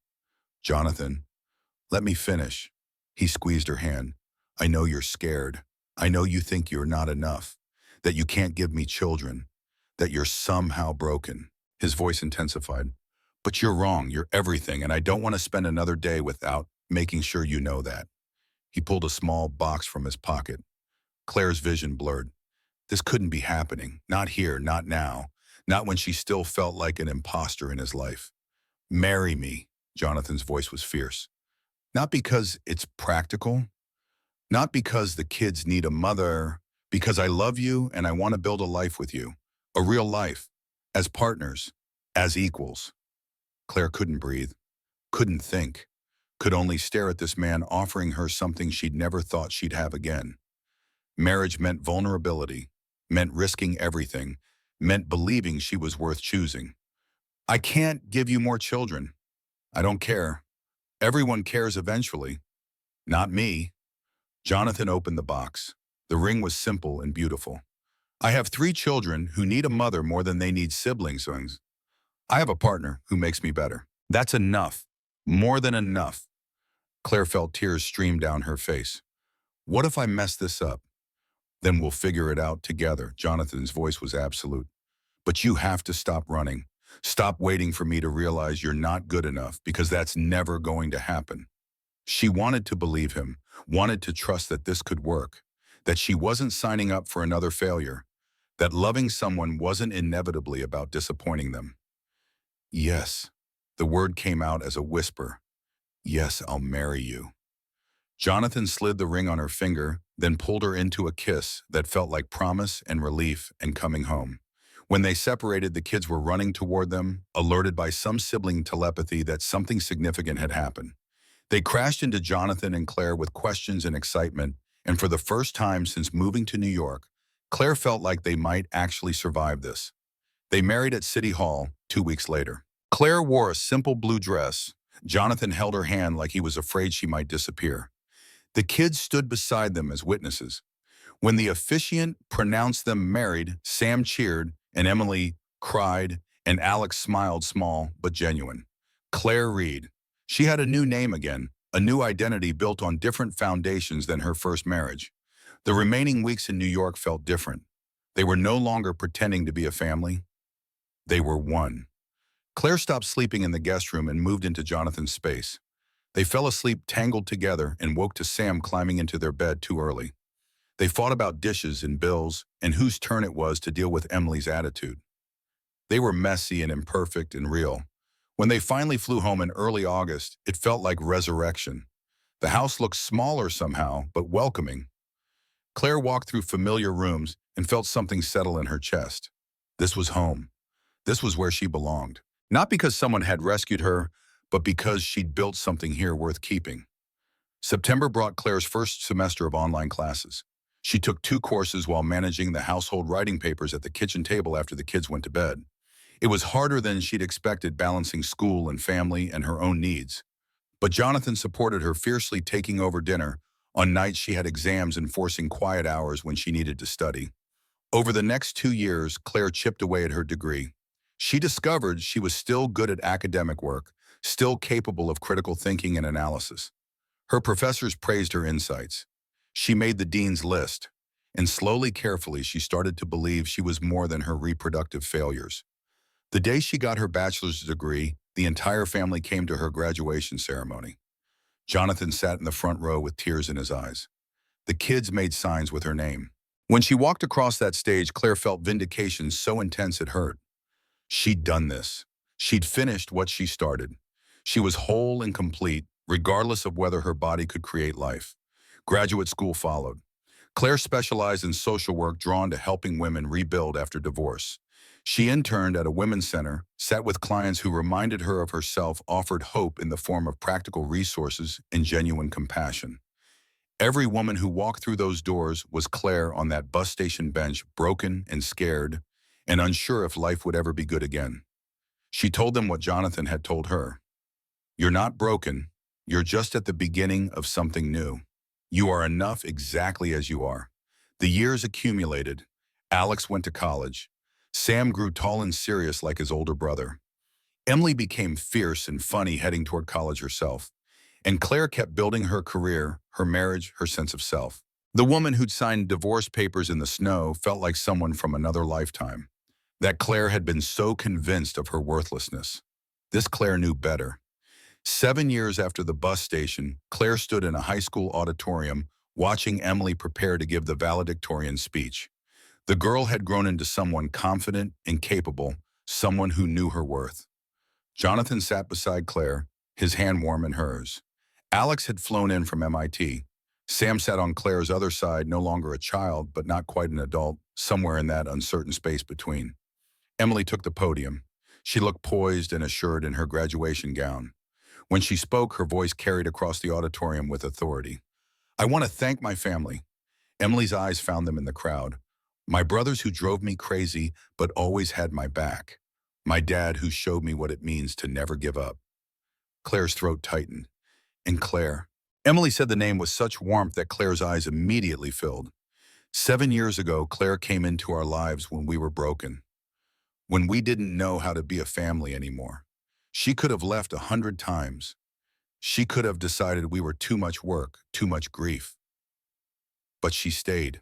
A: Jonathan, let me finish. He squeezed her hand. I know you're scared. I know you think you're not enough, that you can't give me children, that you're somehow broken. His voice intensified. But you're wrong. You're everything, and I don't want to spend another day without making sure you know that. He pulled a small box from his pocket. Claire's vision blurred. This couldn't be happening. Not here, not now. Not when she still felt like an imposter in his life. Marry me, Jonathan's voice was fierce. Not because it's practical, not because the kids need a mother, because I love you and I want to build a life with you. A real life. As partners. As equals. Claire couldn't breathe. Couldn't think. Could only stare at this man offering her something she'd never thought she'd have again. Marriage meant vulnerability. Meant risking everything. Meant believing she was worth choosing. I can't give you more children. I don't care. Everyone cares eventually. Not me. Jonathan opened the box. The ring was simple and beautiful. I have 3 children who need a mother more than they need siblings. I have a partner who makes me better. That's enough. More than enough. Claire felt tears stream down her face. What if I mess this up? Then we'll figure it out together. Jonathan's voice was absolute. But you have to stop running. Stop waiting for me to realize you're not good enough, because that's never going to happen. She wanted to believe him, wanted to trust that this could work, that she wasn't signing up for another failure, that loving someone wasn't inevitably about disappointing them. Yes, the word came out as a whisper. Yes, I'll marry you. Jonathan slid the ring on her finger, then pulled her into a kiss that felt like promise and relief and coming home. When they separated, the kids were running toward them, alerted by some sibling telepathy that something significant had happened. They crashed into Jonathan and Claire with questions and excitement, and for the first time since moving to New York, Claire felt like they might actually survive this. They married at City Hall 2 weeks later. Claire wore a simple blue dress. Jonathan held her hand like he was afraid she might disappear. The kids stood beside them as witnesses. When the officiant pronounced them married, Sam cheered, and Emily cried, and Alex smiled, small but genuine. Claire Reed. She had a new name again, a new identity built on different foundations than her first marriage. The remaining weeks in New York felt different. They were no longer pretending to be a family. They were one. Claire stopped sleeping in the guest room and moved into Jonathan's space. They fell asleep tangled together and woke to Sam climbing into their bed too early. They fought about dishes and bills and whose turn it was to deal with Emily's attitude. They were messy and imperfect and real. When they finally flew home in early August, it felt like resurrection. The house looked smaller somehow, but welcoming. Claire walked through familiar rooms and felt something settle in her chest. This was home. This was where she belonged. Not because someone had rescued her, but because she'd built something here worth keeping. September brought Claire's first semester of online classes. She took 2 courses while managing the household writing papers at the kitchen table after the kids went to bed. It was harder than she'd expected, balancing school and family and her own needs. But Jonathan supported her fiercely, taking over dinner on nights she had exams and forcing quiet hours when she needed to study. Over the next 2 years, Claire chipped away at her degree. She discovered she was still good at academic work, still capable of critical thinking and analysis. Her professors praised her insights. She made the dean's list, and slowly, carefully, she started to believe she was more than her reproductive failures. The day she got her bachelor's degree, the entire family came to her graduation ceremony. Jonathan sat in the front row with tears in his eyes. The kids made signs with her name. When she walked across that stage, Claire felt vindication so intense it hurt. She'd done this. She'd finished what she started. She was whole and complete, regardless of whether her body could create life. Graduate school followed. Claire specialized in social work, drawn to helping women rebuild after divorce. She interned at a women's center, sat with clients who reminded her of herself, offered hope in the form of practical resources and genuine compassion. Every woman who walked through those doors was Claire on that bus station bench, broken and scared, and unsure if life would ever be good again. She told them what Jonathan had told her. You're not broken. You're just at the beginning of something new. You are enough exactly as you are. The years accumulated. Alex went to college. Sam grew tall and serious like his older brother. Emily became fierce and funny, heading toward college herself. And Claire kept building her career, her marriage, her sense of self. The woman who'd signed divorce papers in the snow felt like someone from another lifetime. That Claire had been so convinced of her worthlessness. This Claire knew better. 7 years after the bus station, Claire stood in a high school auditorium watching Emily prepare to give the valedictorian speech. The girl had grown into someone confident and capable, someone who knew her worth. Jonathan sat beside Claire, his hand warm in hers. Alex had flown in from MIT. Sam sat on Claire's other side, no longer a child, but not quite an adult, somewhere in that uncertain space between. Emily took the podium. She looked poised and assured in her graduation gown. When she spoke, her voice carried across the auditorium with authority. I want to thank my family. Emily's eyes found them in the crowd. My brothers who drove me crazy but always had my back. My dad who showed me what it means to never give up. Claire's throat tightened. And Claire. Emily said the name with such warmth that Claire's eyes immediately filled. 7 years ago, Claire came into our lives when we were broken. When we didn't know how to be a family anymore. She could have left 100 times. She could have decided we were too much work, too much grief. But she stayed.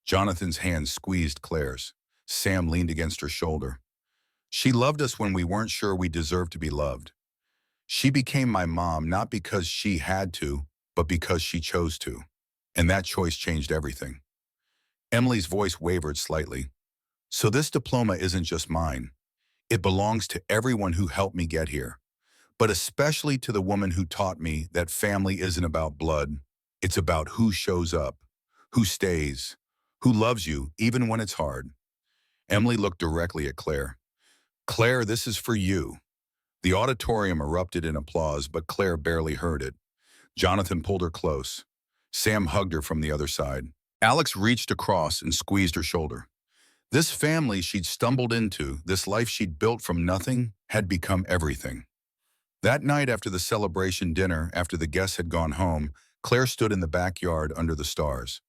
A: Jonathan's hand squeezed Claire's. Sam leaned against her shoulder. She loved us when we weren't sure we deserved to be loved. She became my mom not because she had to, but because she chose to. And that choice changed everything. Emily's voice wavered slightly. So this diploma isn't just mine. It belongs to everyone who helped me get here. But especially to the woman who taught me that family isn't about blood. It's about who shows up, who stays, who loves you even when it's hard. Emily looked directly at Claire. Claire, this is for you. The auditorium erupted in applause, but Claire barely heard it. Jonathan pulled her close. Sam hugged her from the other side. Alex reached across and squeezed her shoulder. This family she'd stumbled into, this life she'd built from nothing, had become everything. That night after the celebration dinner, after the guests had gone home, Claire stood in the backyard under the stars.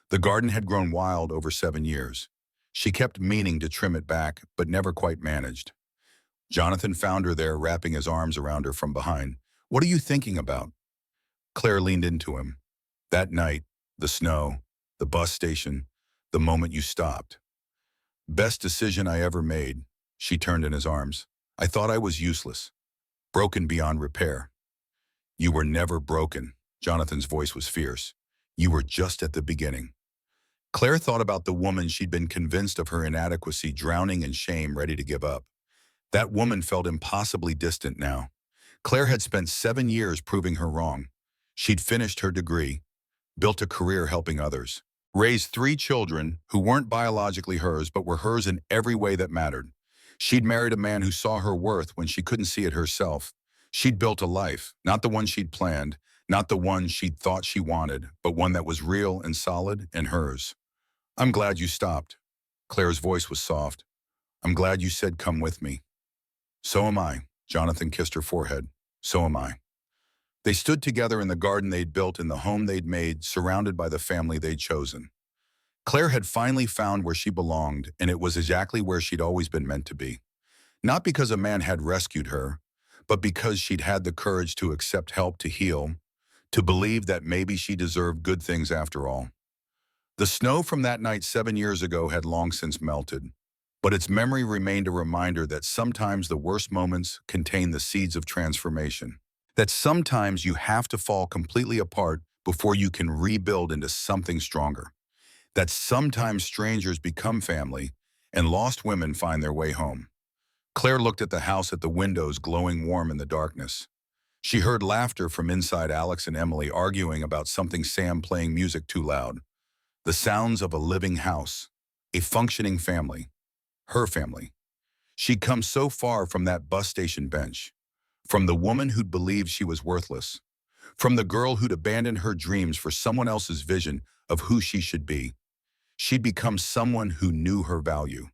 A: The garden had grown wild over 7 years. She kept meaning to trim it back, but never quite managed. Jonathan found her there, wrapping his arms around her from behind. "What are you thinking about?" Claire leaned into him. "That night, the snow, the bus station, the moment you stopped. Best decision I ever made." She turned in his arms. "I thought I was useless, broken beyond repair." "You were never broken." Jonathan's voice was fierce. "You were just at the beginning." Claire thought about the woman she'd been convinced of her inadequacy, drowning in shame, ready to give up. That woman felt impossibly distant now. Claire had spent 7 years proving her wrong. She'd finished her degree, built a career helping others, raised 3 children who weren't biologically hers but were hers in every way that mattered. She'd married a man who saw her worth when she couldn't see it herself. She'd built a life, not the one she'd planned, not the one she'd thought she wanted, but one that was real and solid and hers. "I'm glad you stopped." Claire's voice was soft. "I'm glad you said come with me." "So am I." Jonathan kissed her forehead. "So am I." They stood together in the garden they'd built, in the home they'd made, surrounded by the family they'd chosen. Claire had finally found where she belonged, and it was exactly where she'd always been meant to be. Not because a man had rescued her, but because she'd had the courage to accept help, to heal, to believe that maybe she deserved good things after all. The snow from that night 7 years ago had long since melted, but its memory remained a reminder that sometimes the worst moments contain the seeds of transformation. That sometimes you have to fall completely apart before you can rebuild into something stronger. That sometimes strangers become family and lost women find their way home. Claire looked at the house, at the windows glowing warm in the darkness. She heard laughter from inside, Alex and Emily arguing about something, Sam playing music too loud. The sounds of a living house, a functioning family, her family. She'd come so far from that bus station bench, from the woman who'd believed she was worthless, from the girl who'd abandoned her dreams for someone else's vision of who she should be. She'd become someone who knew her value,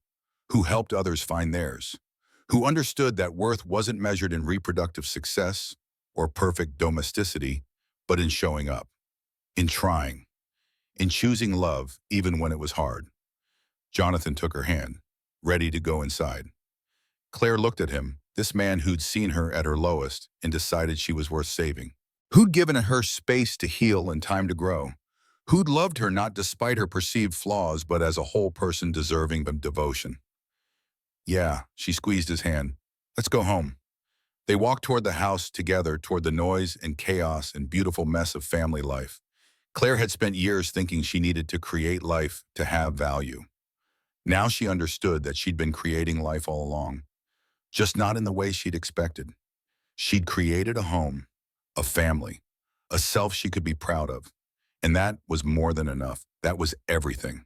A: who helped others find theirs, who understood that worth wasn't measured in reproductive success or perfect domesticity, but in showing up, in trying, in choosing love even when it was hard. Jonathan took her hand, ready to go inside. Claire looked at him, this man who'd seen her at her lowest and decided she was worth saving, who'd given her space to heal and time to grow, who'd loved her not despite her perceived flaws but as a whole person deserving of devotion. "Yeah," she squeezed his hand. "Let's go home." They walked toward the house together, toward the noise and chaos and beautiful mess of family life. Claire had spent years thinking she needed to create life to have value. Now she understood that she'd been creating life all along, just not in the way she'd expected. She'd created a home, a family, a self she could be proud of. And that was more than enough. That was everything.